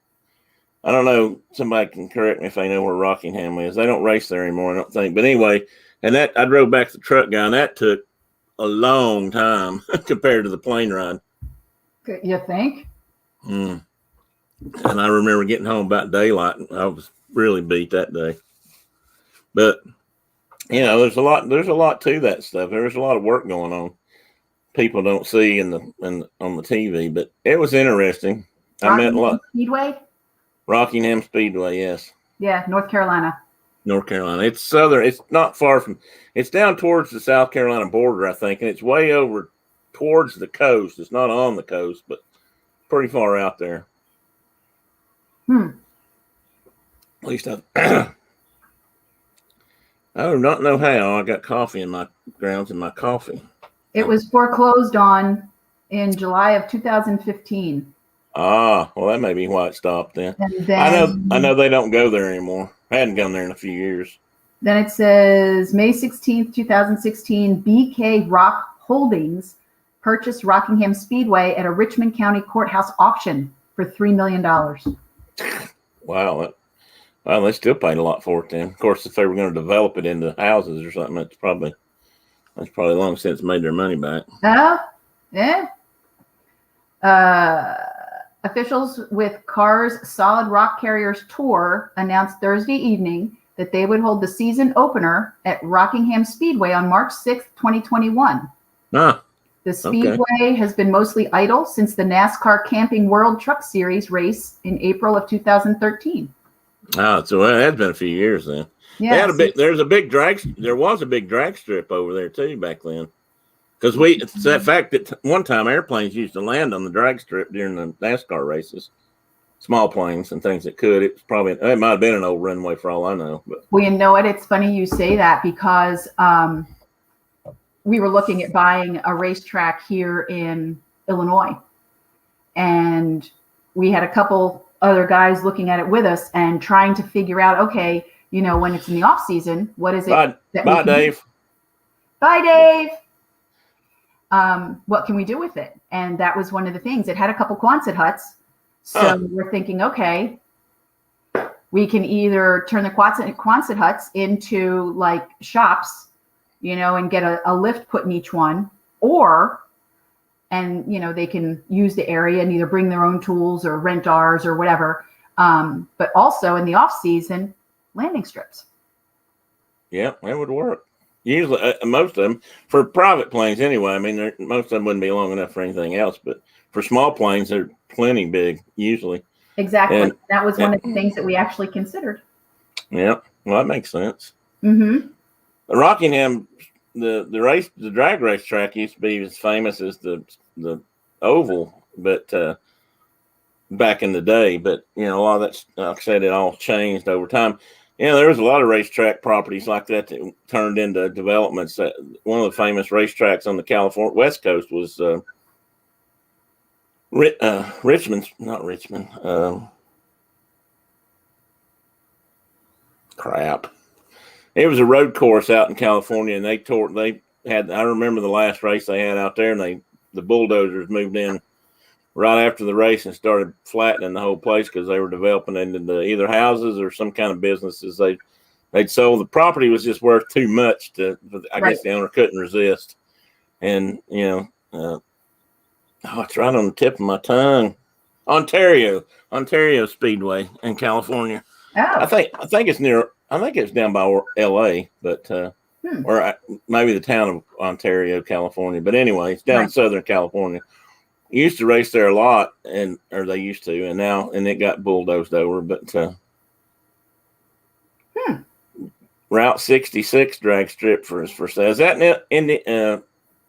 I don't know. Somebody can correct me if they know where Rockingham is. They don't race there anymore, I don't think. But anyway, and that I drove back to the truck guy, and that took a long time compared to the plane ride. You think? And I remember getting home about daylight, and I was really beat that day. But there's a lot to that stuff. There's a lot of work going on. People don't see on the TV, but it was interesting. I met a lot. Speedway? Rockingham Speedway, yes. Yeah, North Carolina. It's southern. It's not far from. It's down towards the South Carolina border, I think, and it's way over towards the coast. It's not on the coast, but pretty far out there. At least I do not know how. I got coffee in my grounds in my coffee. It was foreclosed on in July of 2015. Ah, well, that may be why it stopped then. And then I know they don't go there anymore. I hadn't gone there in a few years. Then it says May 16th, 2016, BK Rock Holdings purchased Rockingham Speedway at a Richmond County courthouse auction for $3 million. Wow. Well, they still paid a lot for it then. Of course, if they were going to develop it into houses or something, that's probably long since made their money back. Oh, yeah. Officials with Cars Solid Rock Carriers Tour announced Thursday evening that they would hold the season opener at Rockingham Speedway on March 6th, 2021. The Speedway has been mostly idle since the NASCAR Camping World Truck Series race in April of 2013. Oh, so it had been a few years then. Yeah, there was a big drag strip over there too back then. Because it's that fact that one time airplanes used to land on the drag strip during the NASCAR races, small planes and things that could. It might have been an old runway for all I know. But well, you know what? It's funny you say that because we were looking at buying a racetrack here in Illinois, and we had a couple other guys looking at it with us and trying to figure out, okay, when it's in the off season, what is it? Bye, Dave. Bye, Dave. What can we do with it? And that was one of the things. It had a couple Quonset huts. So we're thinking, okay, we can either turn the Quonset huts into like shops, and get a lift put in each one, and they can use the area and either bring their own tools or rent ours or whatever. But also in the off season, landing strips. Yeah, that would work. Usually, most of them, for private planes anyway, I mean, most of them wouldn't be long enough for anything else, but for small planes, they're plenty big, usually. Exactly. And that was one of the things that we actually considered. Yeah, well, that makes sense. Mm-hmm. Rockingham, the drag race track used to be as famous as the oval, but back in the day, but, a lot of that, like I said, it all changed over time. There was a lot of racetrack properties like that turned into developments. One of the famous racetracks on the California West Coast was Richmond, not Richmond. It was a road course out in California, and I remember the last race they had out there, and the bulldozers moved in right after the race and started flattening the whole place because they were developing into either houses or some kind of businesses. They'd sold. The property was just worth too much I guess the owner couldn't resist. And, it's right on the tip of my tongue. Ontario Speedway in California. Oh. I think it's down by LA, but, or maybe the town of Ontario, California. But anyway, it's down in Southern California. Used to race there a lot, or they used to, and it got bulldozed over. But Route 66 drag strip for sale. Is that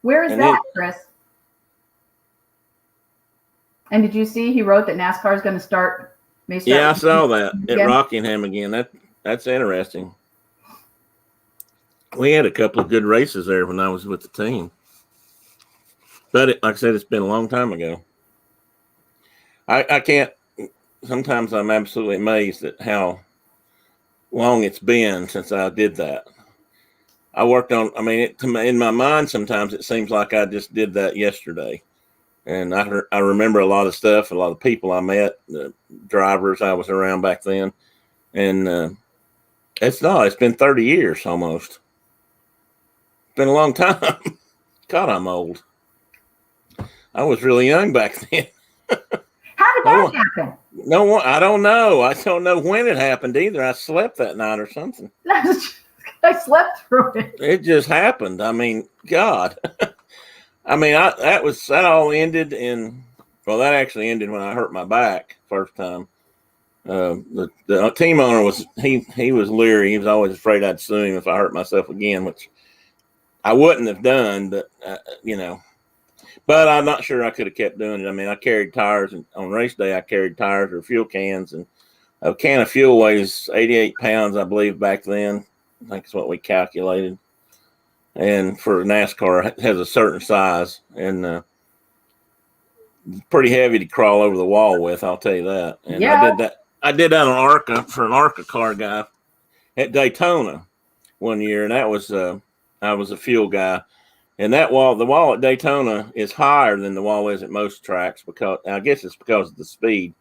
where is that, Chris? And did you see he wrote that NASCAR is going to start? Yeah, I saw that at Rockingham again. That's interesting. We had a couple of good races there when I was with the team. But like I said, it's been a long time ago. I can't. Sometimes I'm absolutely amazed at how long it's been since I did that. I worked on. I mean, in my mind, sometimes it seems like I just did that yesterday, and I remember a lot of stuff, a lot of people I met, the drivers I was around back then, and it's been 30 years almost. It's been a long time. God, I'm old. I was really young back then. How did that happen? No, I don't know. I don't know when it happened either. I slept that night or something. I slept through it. It just happened. I mean, God. I mean, that all ended that actually ended when I hurt my back first time. The team owner was he was leery. He was always afraid I'd sue him if I hurt myself again, which I wouldn't have done, but But I'm not sure I could have kept doing it. I mean, I carried tires, and on race day, I carried tires or fuel cans, and a can of fuel weighs 88 pounds, I believe, back then. I think it's what we calculated. And for NASCAR, it has a certain size, and pretty heavy to crawl over the wall with, I'll tell you that. And yeah. I did that on ARCA for an ARCA car guy at Daytona one year, and that was I was a fuel guy. And the wall at Daytona is higher than the wall is at most tracks because I guess it's because of the speed.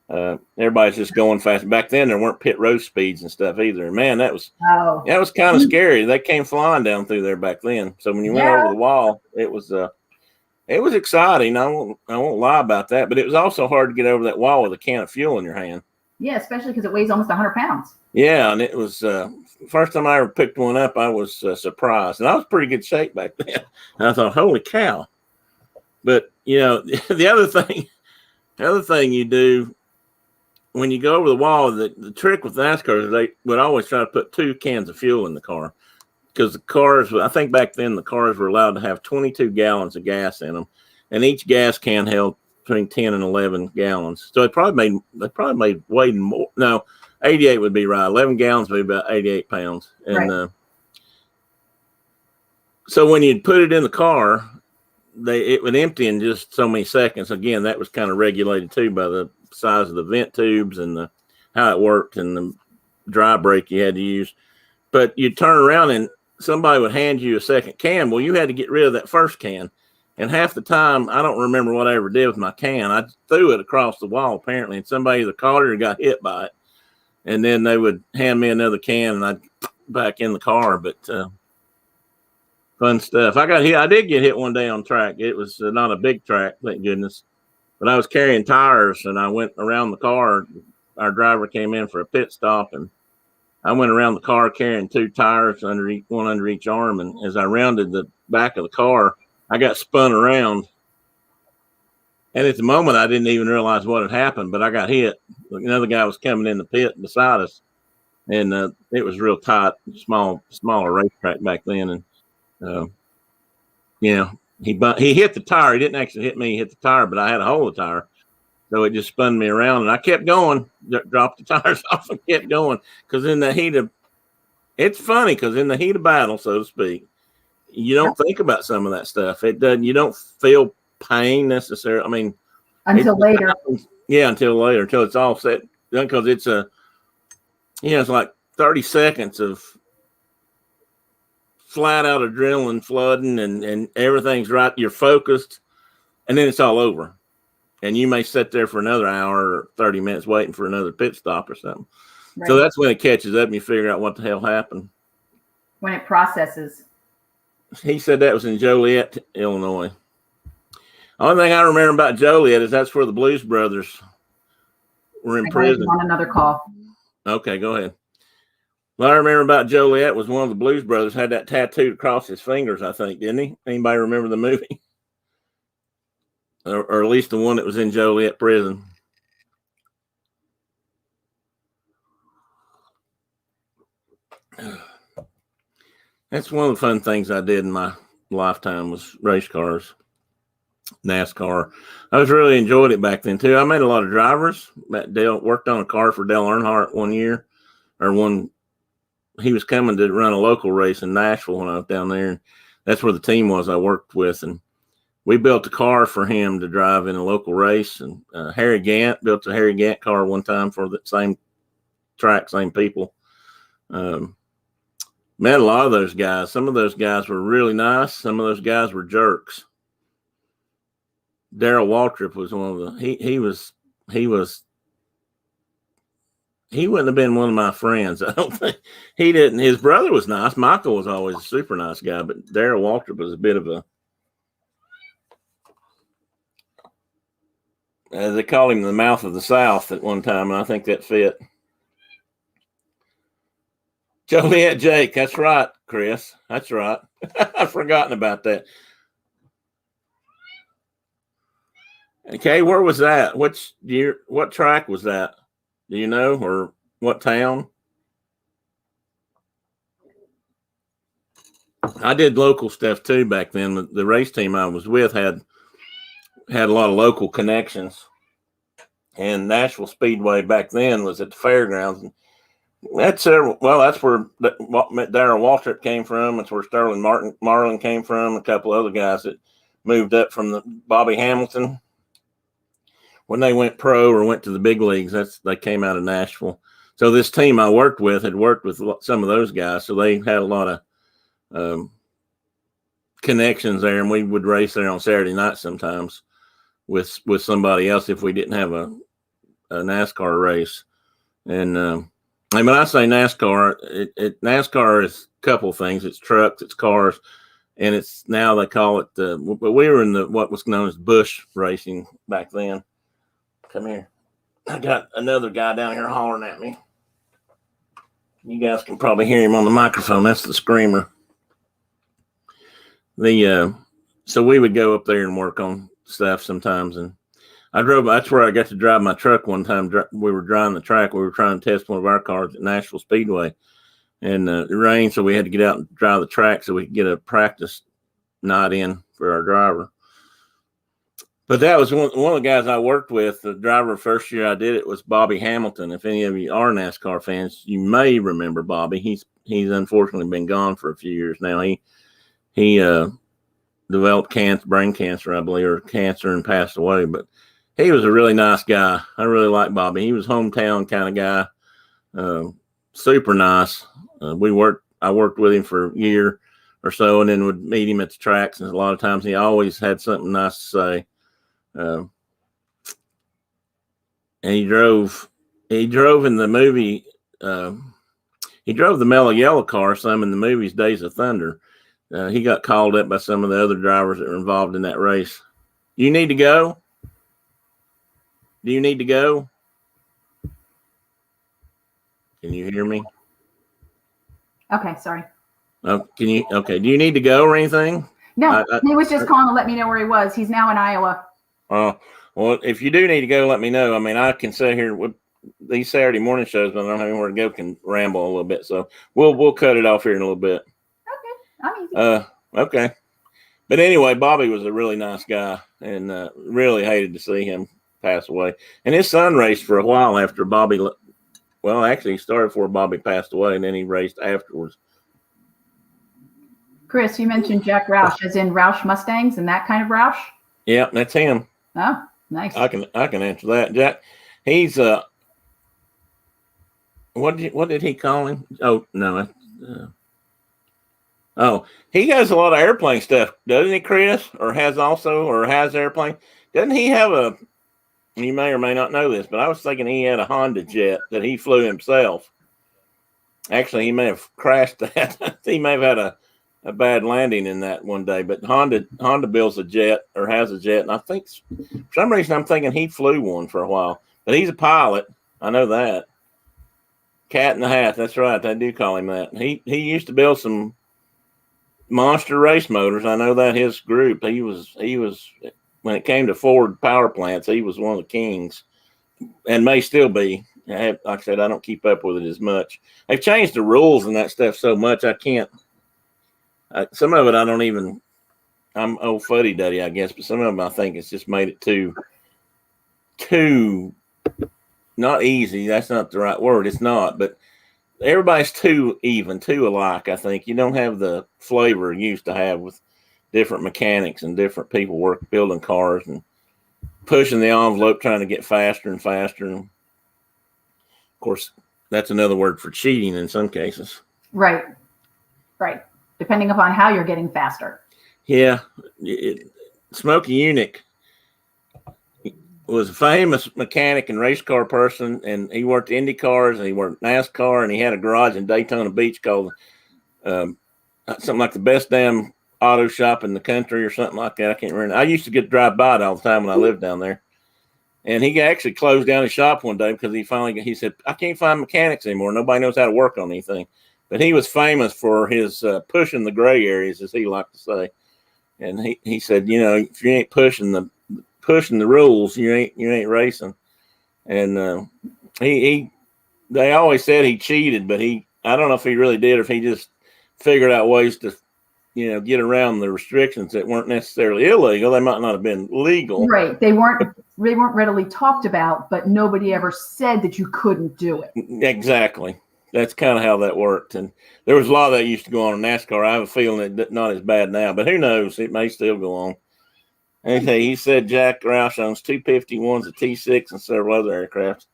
Everybody's just going fast. Back then, there weren't pit road speeds and stuff either. And man, that was kind of scary. They came flying down through there back then. So when you went over the wall, it was exciting. I won't lie about that. But it was also hard to get over that wall with a can of fuel in your hand. Yeah, especially because it weighs almost 100 pounds. Yeah, and it was first time I ever picked one up, I was surprised. And I was in pretty good shape back then. And I thought, holy cow. But, the other thing you do when you go over the wall, the trick with NASCAR is they would always try to put 2 cans of fuel in the car. Because the cars, I think back then the cars were allowed to have 22 gallons of gas in them. And each gas can held between 10 and 11 gallons. So they probably made way more. No, 88 would be right. 11 gallons would be about 88 pounds. And right. So when you'd put it in the car, it would empty in just so many seconds. Again, that was kind of regulated too by the size of the vent tubes and how it worked and the dry brake you had to use. But you'd turn around and somebody would hand you a second can. Well, you had to get rid of that first can. And half the time, I don't remember what I ever did with my can. I threw it across the wall, apparently, and somebody either caught it or got hit by it. And then they would hand me another can, and I'd back in the car. But fun stuff. I did get hit one day on track. It was not a big track, thank goodness. But I was carrying tires, and I went around the car. Our driver came in for a pit stop, and I went around the car carrying 2 tires, one under each arm. And as I rounded the back of the car, I got spun around. And at the moment, I didn't even realize what had happened, but I got hit. Another guy was coming in the pit beside us, and it was real tight, smaller racetrack back then. And, he hit the tire. He didn't actually hit me. He hit the tire, but I had a hole in the tire. So it just spun me around, and I kept going, dropped the tires off and kept going. Because it's funny because in the heat of battle, so to speak, you don't think about some of that stuff. You don't feel pain necessarily. I mean, until later. Until later, until it's all set. Because it's it's like 30 seconds of flat out adrenaline flooding and everything's right. You're focused, and then it's all over. And you may sit there for another hour or 30 minutes waiting for another pit stop or something. Right. So that's when it catches up and you figure out what the hell happened. When it processes. He said that was in Joliet, Illinois. Only thing I remember about Joliet is that's where the Blues Brothers were in prison. On another call. Okay, go ahead. What I remember about Joliet was one of the Blues Brothers had that tattooed across his fingers, I think, didn't he? Anybody remember the movie? Or at least the one that was in Joliet prison. That's one of the fun things I did in my lifetime was race cars, NASCAR. I was really enjoyed it back then too. I made a lot of drivers. Dale worked on a car for Dale Earnhardt one year, or one. He was coming to run a local race in Nashville when I was down there, and that's where the team was I worked with, and we built a car for him to drive in a local race. And Harry Gant built a Harry Gant car one time for the same track, same people. Met a lot of those guys. Some of those guys were really nice. Some of those guys were jerks. Darrell Waltrip was one of the. He wouldn't have been one of my friends. I don't think he didn't. His brother was nice. Michael was always a super nice guy, but Darrell Waltrip was a bit of a. They called him the mouth of the South at one time, and I think that fit. Joliet Jake, that's right, Chris. That's right. I've forgotten about that. Okay, where was that? Which year? What track was that? Do you know, or what town? I did local stuff too back then. The race team I was with had a lot of local connections, and Nashville Speedway back then was at the fairgrounds. And that's where Darrell Waltrip came from. It's where Sterling Marlin came from. A couple other guys that moved up from the Bobby Hamilton when they went pro or went to the big leagues. They came out of Nashville. So this team I worked with had worked with some of those guys, so they had a lot of connections there, and we would race there on Saturday night sometimes with somebody else if we didn't have a NASCAR race. And when I say NASCAR, NASCAR is a couple things. It's trucks, it's cars, and it's now they call it but we were in what was known as bush racing back then. Come here. I got another guy down here hollering at me. You guys can probably hear him on the microphone. That's the screamer. So we would go up there and work on stuff sometimes, and that's where I got to drive my truck one time. We were driving the track. We were trying to test one of our cars at Nashville Speedway, and it rained, so we had to get out and drive the track so we could get a practice night in for our driver. But that was one of the guys I worked with. The driver first year I did it was Bobby Hamilton. If any of you are NASCAR fans, you may remember Bobby. He's unfortunately been gone for a few years now. He developed brain cancer, I believe, or cancer, and passed away. But he was a really nice guy. I really liked Bobby. He was hometown kind of guy, super nice. I worked with him for a year or so, and then would meet him at the tracks. And a lot of times he always had something nice to say. And he drove in the movie. He drove the Mellow Yellow car some in the movies Days of Thunder. He got called up by some of the other drivers that were involved in that race. You need to go? Do you need to go? Can you hear me? Okay, sorry. Oh, okay. Do you need to go or anything? No, he was just calling to let me know where he was. He's now in Iowa. Well, if you do need to go, let me know. I mean, I can sit here with these Saturday morning shows, but I don't have anywhere to go, can ramble a little bit. So we'll cut it off here in a little bit. Okay, I'm easy. Okay. But anyway, Bobby was a really nice guy, and really hated to see him pass away. And his son raced for a while after Bobby. Well, actually, he started before Bobby passed away, and then he raced afterwards. Chris, you mentioned Jack Roush, as in Roush Mustangs and that kind of Roush? Yeah, that's him. Oh, nice. I can answer that. Jack, he's what did he call him? Oh no, he has a lot of airplane stuff, doesn't he, Chris? Or has airplane? Doesn't he have you may or may not know this, but I was thinking he had a Honda jet that he flew himself. Actually, he may have crashed that. He may have had a bad landing in that one day, but Honda builds a jet or has a jet, and I think for some reason I'm thinking he flew one for a while. But he's a pilot. I know that. Cat in the Hat. That's right. They do call him that. He used to build some monster race motors. I know that his group. He was when it came to Ford power plants, he was one of the kings, and may still be. Like I said, I don't keep up with it as much. They've changed the rules and that stuff so much I can't Some of it I don't even. I'm old fuddy duddy, I guess, but some of them I think it's just made it too not easy. That's not the right word. It's not, but everybody's too even, too alike. I think you don't have the flavor you used to have with different mechanics and different people building cars and pushing the envelope, trying to get faster and faster. And of course, that's another word for cheating in some cases. Right. Depending upon how you're getting faster. Yeah. Smokey Unick was a famous mechanic and race car person, and he worked Indy cars and he worked NASCAR, and he had a garage in Daytona Beach called something like the best damn auto shop in the country or something like that. I can't remember. I used to get drive by it all the time when I lived down there. And he actually closed down his shop one day because he said, I can't find mechanics anymore. Nobody knows how to work on anything. But he was famous for his pushing the gray areas, as he liked to say. And he said, if you ain't pushing the rules, you ain't racing. And they always said he cheated, but I don't know if he really did or if he just figured out ways to get around the restrictions that weren't necessarily illegal. They might not have been legal. Right. They weren't readily talked about, but nobody ever said that you couldn't do it. Exactly. That's kind of how that worked. And there was a lot of that used to go on in NASCAR. I have a feeling it's not as bad now, but who knows? It may still go on. Okay, he said Jack Roush owns 251s, a T6, and several other aircraft.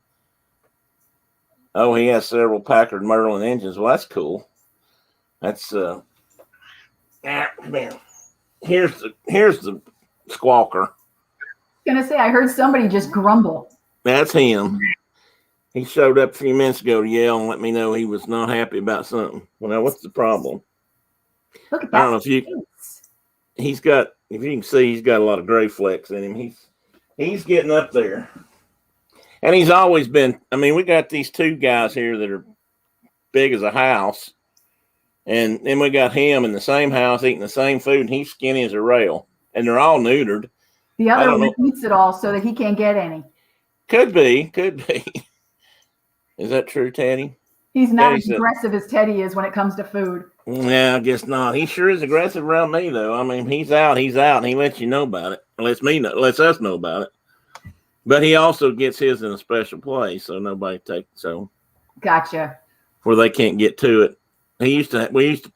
Oh, he has several Packard Merlin engines. Well, that's cool. That's man. Here's the squawker. I was gonna say, I heard somebody just grumble. That's him. He showed up a few minutes ago to yell and let me know he was not happy about something. Well, now what's the problem? Look at that. I don't know if you can see, he's got a lot of gray flecks in him. He's getting up there. And he's always been, we got these two guys here that are big as a house. And then we got him in the same house eating the same food, and he's skinny as a rail. And they're all neutered. The other one eats it all so that he can't get any. Could be. Is that true, Teddy? He's not as aggressive as Teddy is when it comes to food. Yeah, I guess not. He sure is aggressive around me, though. He's out, and he lets you know about it. Lets us know about it. But he also gets his in a special place, so nobody takes so. Gotcha. Where they can't get to it. We used to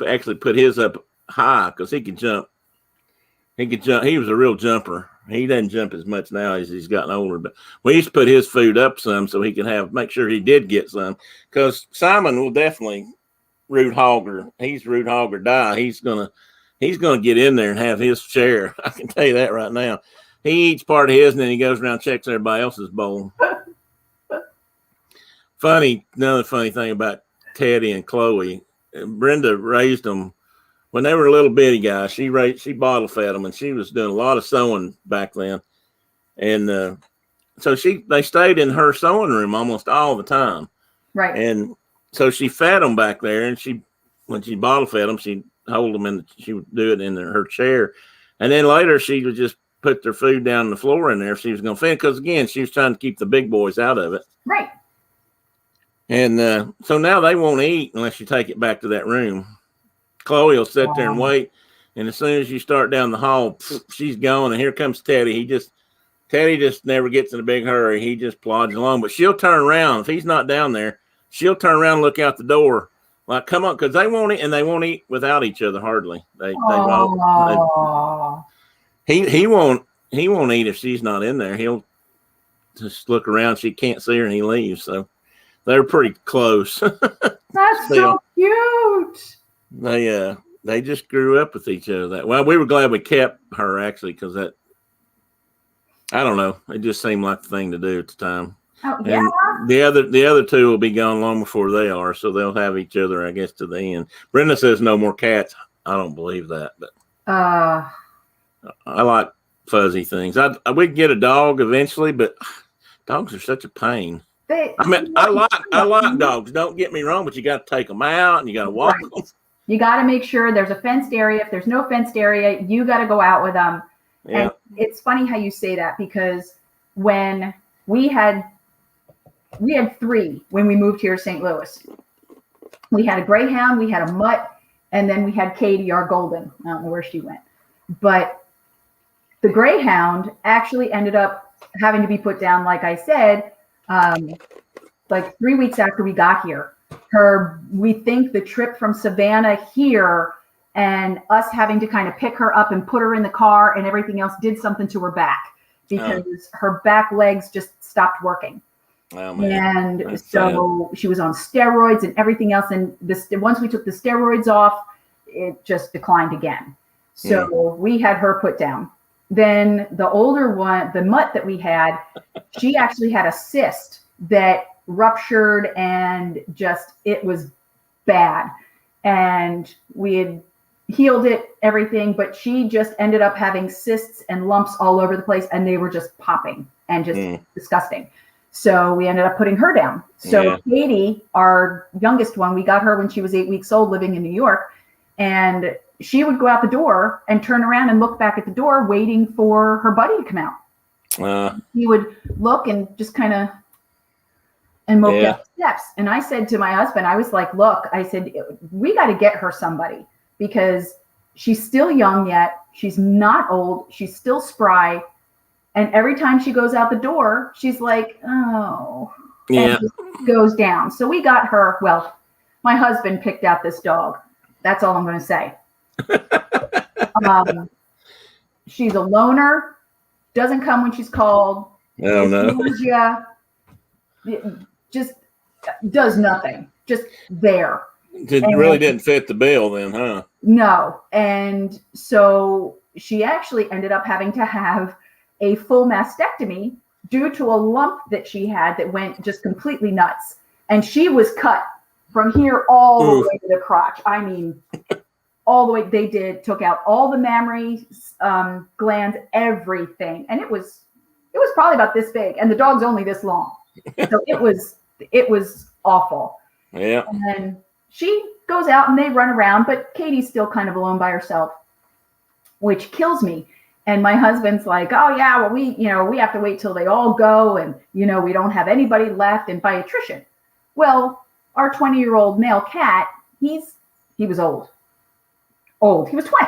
actually put his up high because he could jump. He was a real jumper. He doesn't jump as much now as he's gotten older, but we used to put his food up some so he could make sure he did get some. Because Simon will definitely root hog or die. He's gonna get in there and have his share. I can tell you that right now. He eats part of his and then he goes around and checks everybody else's bowl. Another funny thing about Teddy and Chloe, Brenda raised them when they were little bitty guys. She bottle fed them, and she was doing a lot of sewing back then. And so they stayed in her sewing room almost all the time. Right. And so she fed them back there, and when she bottle fed them, she'd hold them she would do it in her chair. And then later she would just put their food down on the floor in there if she was going to feed, because again, she was trying to keep the big boys out of it. Right. And so now they won't eat unless you take it back to that room. Chloe will sit there and wait, and as soon as you start down the hall, she's gone, and here comes Teddy. Teddy just never gets in a big hurry. He just plods along, but she'll turn around. If he's not down there, she'll turn around and look out the door. Like, come on, because they won't eat, and they won't eat without each other hardly. He won't eat if she's not in there. He'll just look around. She can't see her, and he leaves. So they're pretty close. That's so cute. They just grew up with each other. Well, we were glad we kept her actually, because I don't know, it just seemed like the thing to do at the time. Oh, yeah. And the other two will be gone long before they are, so they'll have each other, I guess, to the end. Brenda says no more cats. I don't believe that, but I like fuzzy things. We'd get a dog eventually, but dogs are such a pain. I like dogs. Don't get me wrong, but you got to take them out and you got to walk them. You got to make sure there's a fenced area. If there's no fenced area, you got to go out with them. Yeah. And it's funny how you say that, because when we had 3 when we moved here to St. Louis. We had a greyhound, we had a mutt, And then we had Katie, our golden. I don't know where she went. But the greyhound actually ended up having to be put down, like I said, like 3 weeks after we got here. We think the trip from Savannah here and us having to kind of pick her up and put her in the car and everything else did something to her back because her back legs just stopped working. Oh, man. And so she was on steroids and everything else. And once we took the steroids off, it just declined again. So we had her put down. Then the older one, the mutt that we had, she actually had a cyst that ruptured and it was bad. And we had healed it, everything, but she just ended up having cysts and lumps all over the place, and they were just popping and just disgusting. So we ended up putting her down. So Katie, our youngest one, we got her when she was 8 weeks old, living in New York, and she would go out the door and turn around and look back at the door, waiting for her buddy to come out. He would look and just kind of and mope down the steps. And I said to my husband, I was like, look, I said, we got to get her somebody because she's still young yet. She's not old. She's still spry. And every time she goes out the door, she's like, oh, and just goes down. So we got her. Well, my husband picked out this dog. That's all I'm going to say. She's a loner, doesn't come when she's called. Oh, no. Just does nothing. Just there. Really didn't fit the bill then, huh? No. And so she actually ended up having to have a full mastectomy due to a lump that she had that went just completely nuts. And she was cut from here all the way to the crotch. I mean, all the way. Took out all the mammary glands, everything. And it was probably about this big. And the dog's only this long. So it was awful. Yeah. And then she goes out and they run around, but Katie's still kind of alone by herself, which kills me. And my husband's like, oh yeah, well we have to wait till they all go. And, we don't have anybody left and by attrition. Well, our 20-year-old male cat, he was old. He was 20.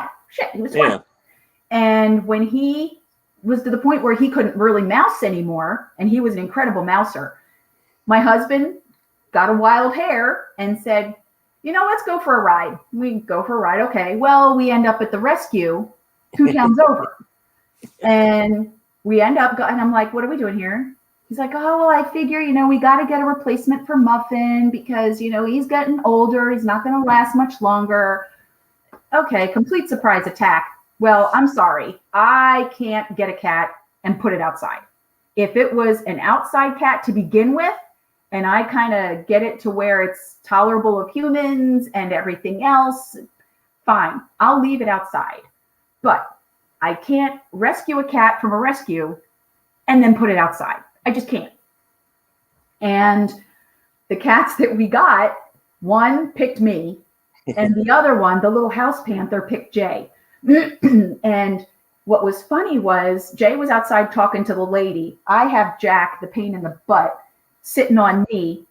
He was 20. Yeah. And when he was to the point where he couldn't really mouse anymore, and he was an incredible mouser, my husband got a wild hair and said, let's go for a ride. We go for a ride. Okay. Well, we end up at the rescue 2 towns over. And we end up and I'm like, what are we doing here? He's like, oh, well, I figure, we got to get a replacement for Muffin because, he's getting older. He's not going to last much longer. Okay. Complete surprise attack. Well, I'm sorry. I can't get a cat and put it outside. If it was an outside cat to begin with, and I kind of get it to where it's tolerable of humans and everything else, fine. I'll leave it outside. But I can't rescue a cat from a rescue and then put it outside. I just can't. And the cats that we got, one picked me, and the other one, the little house panther, picked Jay. And what was funny was Jay was outside talking to the lady. I have Jack, the pain in the butt, sitting on me.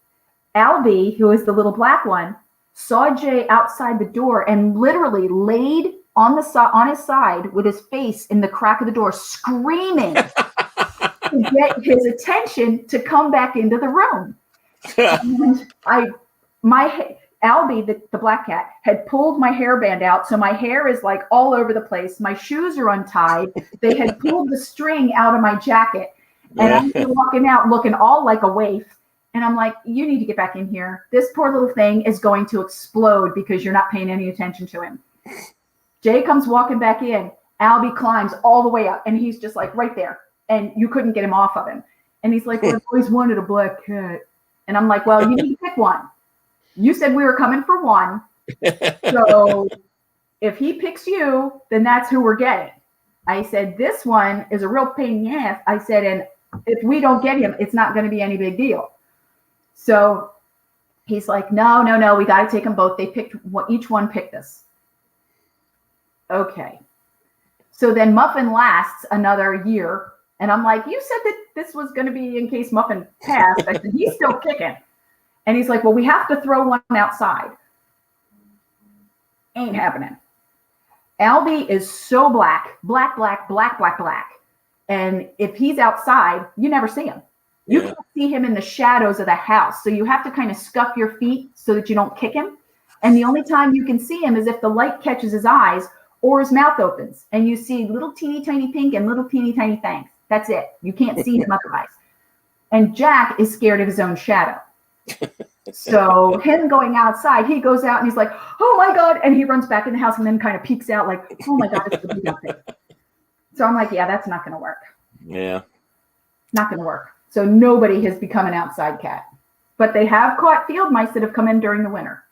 Albie, who is the little black one, saw Jay outside the door and literally laid on his side with his face in the crack of the door, screaming to get his attention to come back into the room. And Albie, the black cat, had pulled my hairband out. So my hair is like all over the place. My shoes are untied. They had pulled the string out of my jacket. And I'm walking out looking all like a waif. And I'm like, you need to get back in here. This poor little thing is going to explode because you're not paying any attention to him. Jay comes walking back in. Albie climbs all the way up. And he's just like right there. And you couldn't get him off of him. And he's like, well, I've always wanted a black cat. And I'm like, well, you need to pick one. You said we were coming for one. So if he picks you, then that's who we're getting. I said, this one is a real pain in the ass. I said, and if we don't get him, it's not going to be any big deal. So he's like, no, we got to take them both. They picked each one picked us. Okay. So then Muffin lasts another year. And I'm like, you said that this was going to be in case Muffin passed. I said, he's still kicking. And he's like, well, we have to throw one outside. Ain't happening. Albie is so black. And if he's outside, you never see him. You can't see him in the shadows of the house. So you have to kind of scuff your feet so that you don't kick him. And the only time you can see him is if the light catches his eyes or his mouth opens and you see little teeny tiny pink and little teeny tiny fangs. That's it. You can't see him otherwise. And Jack is scared of his own shadow. So him going outside, he goes out and he's like, oh my God. And he runs back in the house and then kind of peeks out like, oh my God, it's a big thing. So I'm like, yeah, that's not going to work. Yeah. Not going to work. So nobody has become an outside cat. But they have caught field mice that have come in during the winter.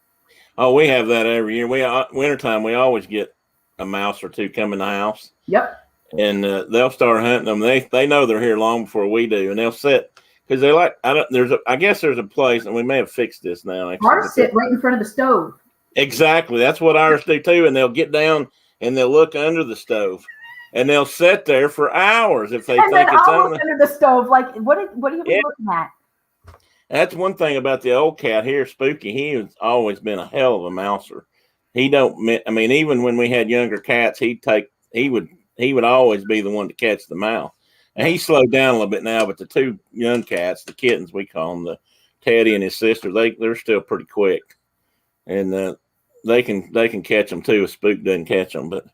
Oh, we have that every year. Wintertime, we always get a mouse or two come in the house. Yep. And they'll start hunting them. They know they're here long before we do, and they'll sit because they like. I guess there's a place, and we may have fixed this now. Ours sit right in front of the stove. Exactly, that's what ours do too. And they'll get down and they'll look under the stove, and they'll sit there for hours if they think it's on under the stove. Like what are you looking at? That's one thing about the old cat here, Spooky. He has always been a hell of a mouser. He don't. I mean, even when we had younger cats, he would always be the one to catch the mouse. And he slowed down a little bit now, but the two young cats, the kittens we call them, the Teddy and his sister, they're still pretty quick, and they can catch them too if Spook doesn't catch them. But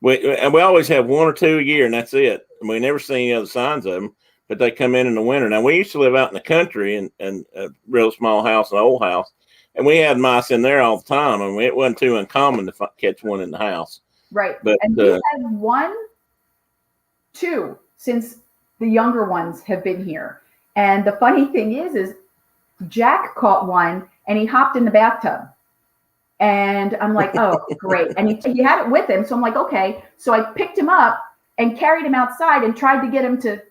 we always have one or two a year, and that's it. And we never see any other signs of them. But they come in the winter. Now we used to live out in the country in a real small house, an old house, and we had mice in there all the time. I mean, it wasn't too uncommon to catch one in the house. Right. But and we had 2 since the younger ones have been here. And the funny thing is Jack caught one and he hopped in the bathtub. And I'm like, oh, great. And he had it with him. So I'm like, okay. So I picked him up and carried him outside and tried to get him to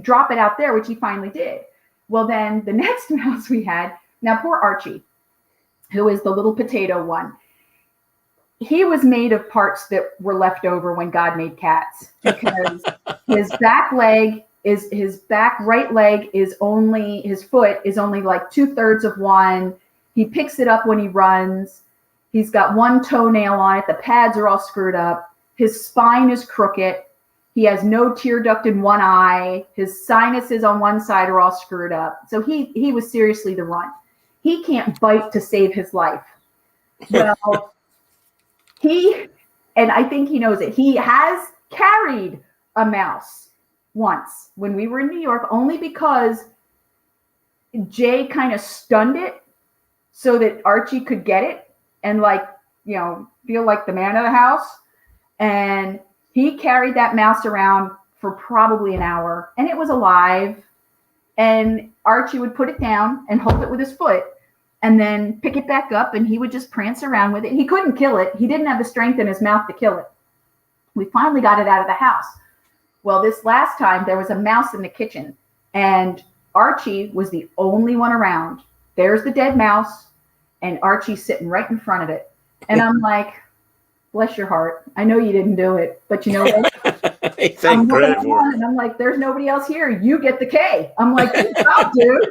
drop it out there, which he finally did. Well, then the next mouse we had, now poor Archie, who is the little potato one, he was made of parts that were left over when God made cats, because his back right leg is only, his foot is only like 2/3 of one. He picks it up when he runs. He's got one toenail on it. The pads are all screwed up. His spine is crooked. He has no tear duct in one eye. His sinuses on one side are all screwed up. So he was seriously the runt. He can't bite to save his life. Well, and I think he knows it. He has carried a mouse once when we were in New York, only because Jay kind of stunned it so that Archie could get it and feel like the man of the house. And he carried that mouse around for probably an hour, and it was alive. And Archie would put it down and hold it with his foot and then pick it back up, and he would just prance around with it. He couldn't kill it. He didn't have the strength in his mouth to kill it. We finally got it out of the house. Well, this last time there was a mouse in the kitchen, and Archie was the only one around. There's the dead mouse, and Archie's sitting right in front of it. And I'm like, bless your heart. I know you didn't do it, but you know what? I'm credit for it. And I'm like, there's nobody else here. You get the K. I'm like, good job, dude.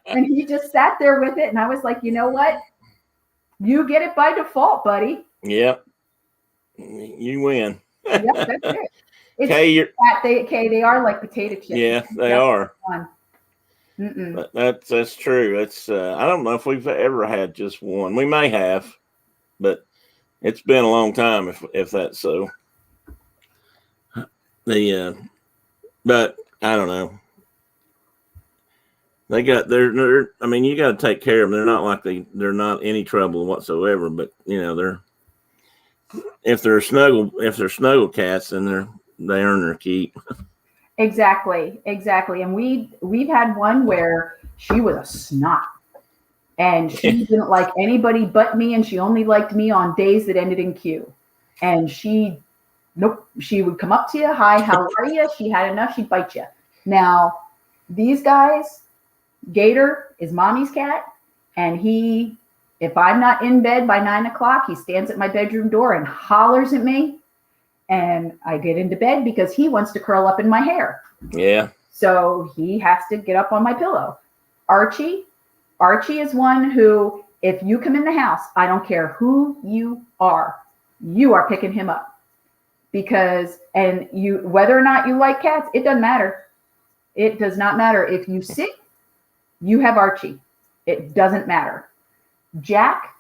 And he just sat there with it. And I was like, you know what? You get it by default, buddy. Yep. You win. Yep, that's it. They are like potato chips. Yeah, they are. That's true. It's I don't know if we've ever had just one. We may have, but it's been a long time if that's so. But I don't know. They got they're I mean, you got to take care of them. They're not like they're not any trouble whatsoever. But they're if they're snuggle cats, then they earn their keep. Exactly. And we've had one where she was a snot. And she didn't like anybody but me, and she only liked me on days that ended in Q. And she would come up to you, hi, how are you? She had enough, she'd bite you. Now, these guys, Gator is mommy's cat, and if I'm not in bed by 9 o'clock, he stands at my bedroom door and hollers at me, and I get into bed because he wants to curl up in my hair. Yeah. So he has to get up on my pillow. Archie is one who, if you come in the house, I don't care who you are picking him up. Because, and you, whether or not you like cats, it doesn't matter. It does not matter. If you sit, you have Archie. It doesn't matter. Jack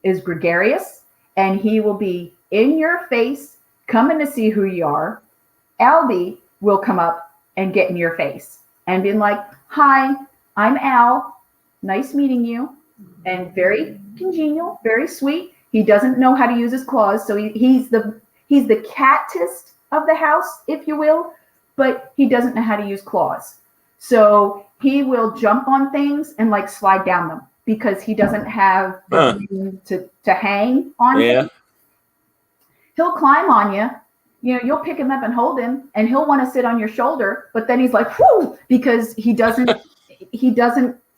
is gregarious, and he will be in your face, coming to see who you are. Albie will come up and get in your face and be like, hi, I'm Al. Nice meeting you. And very congenial, very sweet. He doesn't know how to use his claws, so he's the catist of the house, if you will, but he doesn't know how to use claws. So he will jump on things and like slide down them because he doesn't have the thing to hang on. Yeah. He'll climb on you. You know, you'll pick him up and hold him, and he'll want to sit on your shoulder, but then he's like, whoo, because he doesn't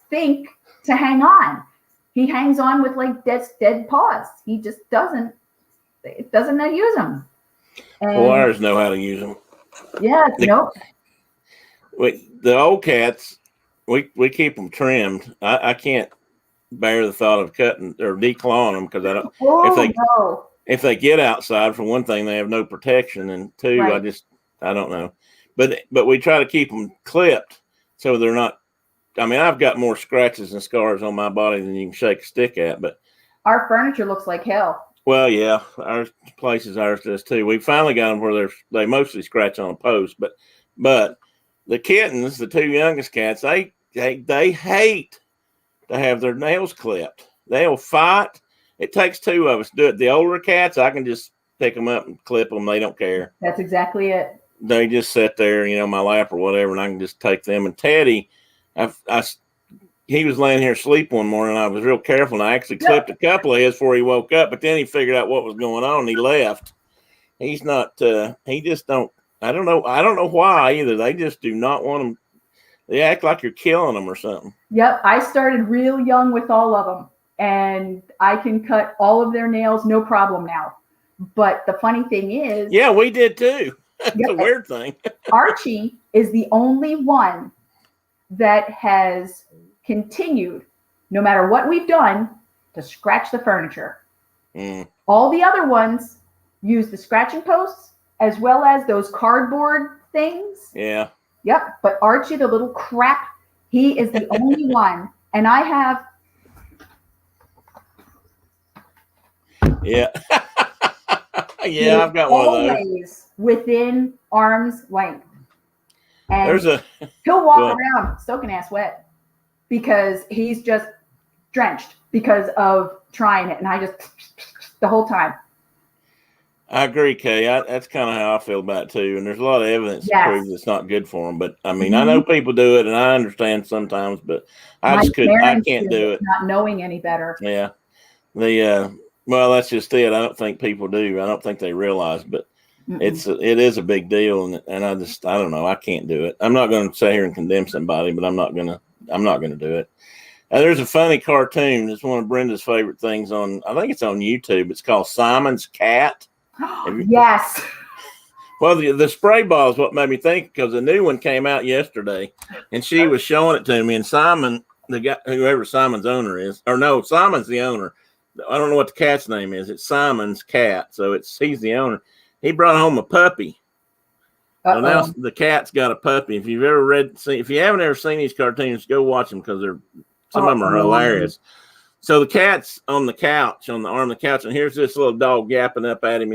think to hang on. He hangs on with like dead paws. He just doesn't know to use them. And Well, ours know how to use them. yeah, nope. The old cats, we keep them trimmed. I can't bear the thought of cutting or declawing them because I don't. If they get outside, for one thing, they have no protection, and two, right. I don't know. But we try to keep them clipped so they're not. I mean, I've got more scratches and scars on my body than you can shake a stick at. But our furniture looks like hell. Well, yeah, ours does too. We finally got them where they mostly scratch on a post, but the kittens, the two youngest cats, they hate to have their nails clipped. They'll fight. It takes two of us to do it. The older cats, I can just pick them up and clip them. They don't care. That's exactly it. They just sit there, my lap or whatever, and I can just take them. And Teddy, he was laying here asleep one morning. I was real careful, and I actually clipped a couple of his before he woke up. But then he figured out what was going on, and he left. He's not. He just don't. I don't know. I don't know why either. They just do not want them. They act like you're killing them or something. Yep, I started real young with all of them, and I can cut all of their nails, no problem now. But the funny thing is, yeah, we did too. That's a weird thing. Archie is the only one that has continued, no matter what we've done, to scratch the furniture. All the other ones use the scratching posts as well as those cardboard things. Yeah. Yep. But Archie, the little crap, he is the only one. And I have. Yeah. Yeah, I've got one of those. Within arm's length. And he'll walk around soaking ass wet because he's just drenched because of trying it. And I just, the whole time. I agree, Kay. That's kind of how I feel about it too. And there's a lot of evidence to prove it's not good for them. But I mean, I know people do it, and I understand sometimes, but I can't do it. Not knowing any better. Yeah. Well, that's just it. I don't think people do. I don't think they realize, but it is a big deal, and I don't know. I can't do it. I'm not going to sit here and condemn somebody, but I'm not gonna do it. There's a funny cartoon. It's one of Brenda's favorite things I think it's on YouTube. It's called Simon's Cat. Yes. Well, the spray ball is what made me think, because a new one came out yesterday, and she was showing it to me. And Simon, the guy, whoever Simon's owner is, or no, Simon's the owner. I don't know what the cat's name is. It's Simon's cat, so he's the owner. He brought home a puppy. So now the cat's got a puppy. If you haven't ever seen these cartoons, go watch them because some of them are hilarious. So the cat's on the couch, on the arm of the couch, and here's this little dog yapping up at him,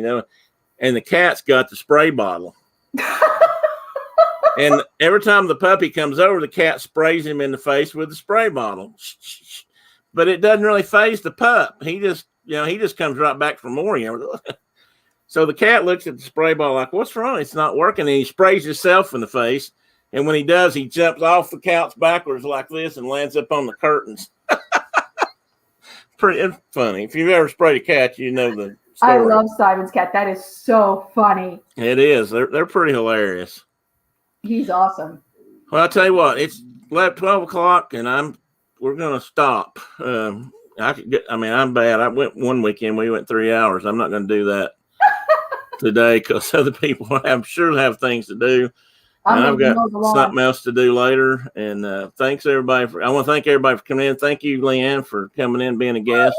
and the cat's got the spray bottle. And every time the puppy comes over, the cat sprays him in the face with the spray bottle. But it doesn't really faze the pup. He just comes right back for more. So the cat looks at the spray bottle like, "What's wrong? It's not working." And he sprays himself in the face. And when he does, he jumps off the couch backwards like this and lands up on the curtains. Pretty funny. If you've ever sprayed a cat, you know the story. I love Simon's Cat. That is so funny. It is. They're pretty hilarious. He's awesome. Well, I'll tell you what. It's 12 o'clock, and we're going to stop. I'm bad. I went one weekend. We went 3 hours. I'm not going to do that today because other people I'm sure have things to do. And I'm going I've to got mow the lawn. something else to do later. And thanks everybody I want to thank everybody for coming in. Thank you, Leanne, for coming in, being a guest.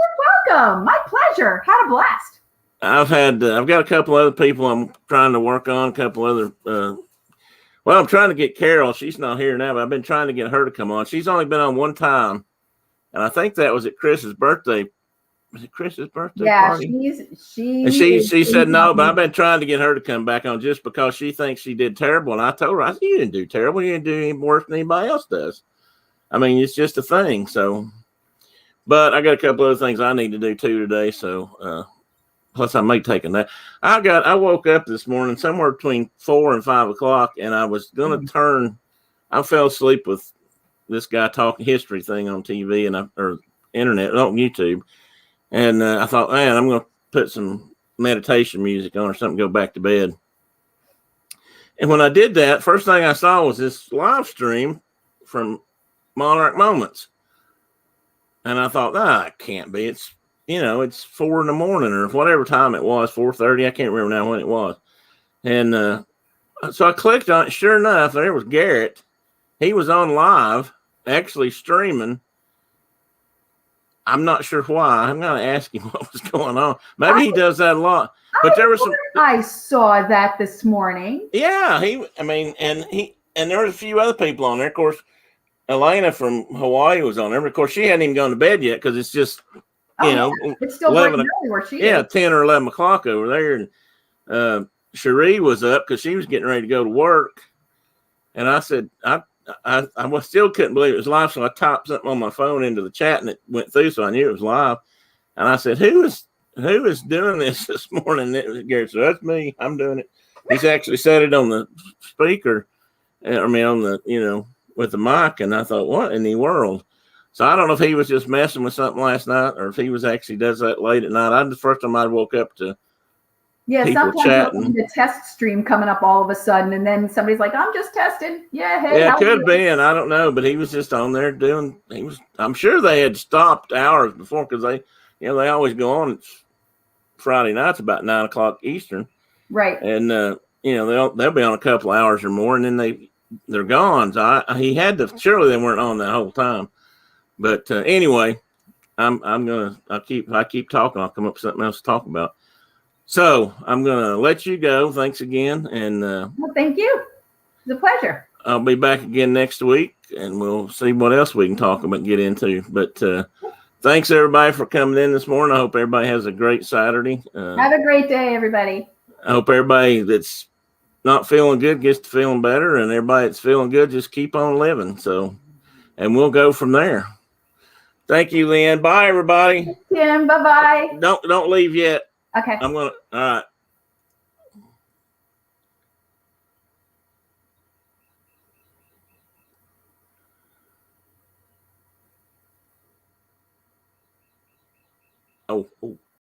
You're welcome. My pleasure. Had a blast. I've got a couple other people I'm trying to work on, a couple other, well, I'm trying to get Carol. She's not here now, but I've been trying to get her to come on. She's only been on one time. And I think that was at Chris's birthday. Was it Chris's birthday party? And she said no, but I've been trying to get her to come back on just because she thinks she did terrible. And I told her, I said, you didn't do terrible. You didn't do any worse than anybody else does. I mean, it's just a thing. So, but I got a couple other things I need to do too today. So, plus I may take a nap. I woke up this morning somewhere between 4 and 5 o'clock, and I was going to I fell asleep with this guy talking history thing on TV or internet, on YouTube. And I thought, man, I'm going to put some meditation music on or something, go back to bed. And when I did that, first thing I saw was this live stream from Monarch Moments. And I thought, it can't be. It's 4 in the morning or whatever time it was, 4:30. I can't remember now when it was. And so I clicked on it. Sure enough, there was Garrett. He was on live, actually streaming. I'm not sure why. I'm going to ask him what was going on. Maybe he does that a lot. But there was I saw that this morning. Yeah, and there was a few other people on there. Of course, Elena from Hawaii was on there. But of course, she hadn't even gone to bed yet because it's just, it's still 11 where she is. 10 or 11 o'clock over there. And Cherie was up because she was getting ready to go to work. And I said, I still couldn't believe it was live, so I typed something on my phone into the chat, and it went through, so I knew it was live. And I said, "Who is doing this morning?" It was Garrett. So that's me. I'm doing it. He's actually said it on the speaker. I mean, on the with the mic, and I thought, what in the world? So I don't know if he was just messing with something last night, or if he was actually does that late at night. The first time I woke up to. Yeah, people sometimes the test stream coming up all of a sudden, and then somebody's like, "I'm just testing." Yeah, hey, it could be, and I don't know, but he was just on there doing. I'm sure they had stopped hours before because they always go on Friday nights about 9 o'clock Eastern, right? And they'll be on a couple hours or more, and then they're gone. So he had to. Surely they weren't on that whole time. But anyway, I keep talking. I'll come up with something else to talk about. So I'm going to let you go. Thanks again. And well, thank you. It's a pleasure. I'll be back again next week, and we'll see what else we can talk about and get into. But thanks, everybody, for coming in this morning. I hope everybody has a great Saturday. Have a great day, everybody. I hope everybody that's not feeling good gets to feeling better, and everybody that's feeling good, just keep on living. So, and we'll go from there. Thank you, Lynn. Bye, everybody. Tim, bye-bye. Don't leave yet. Okay. All right. Oh.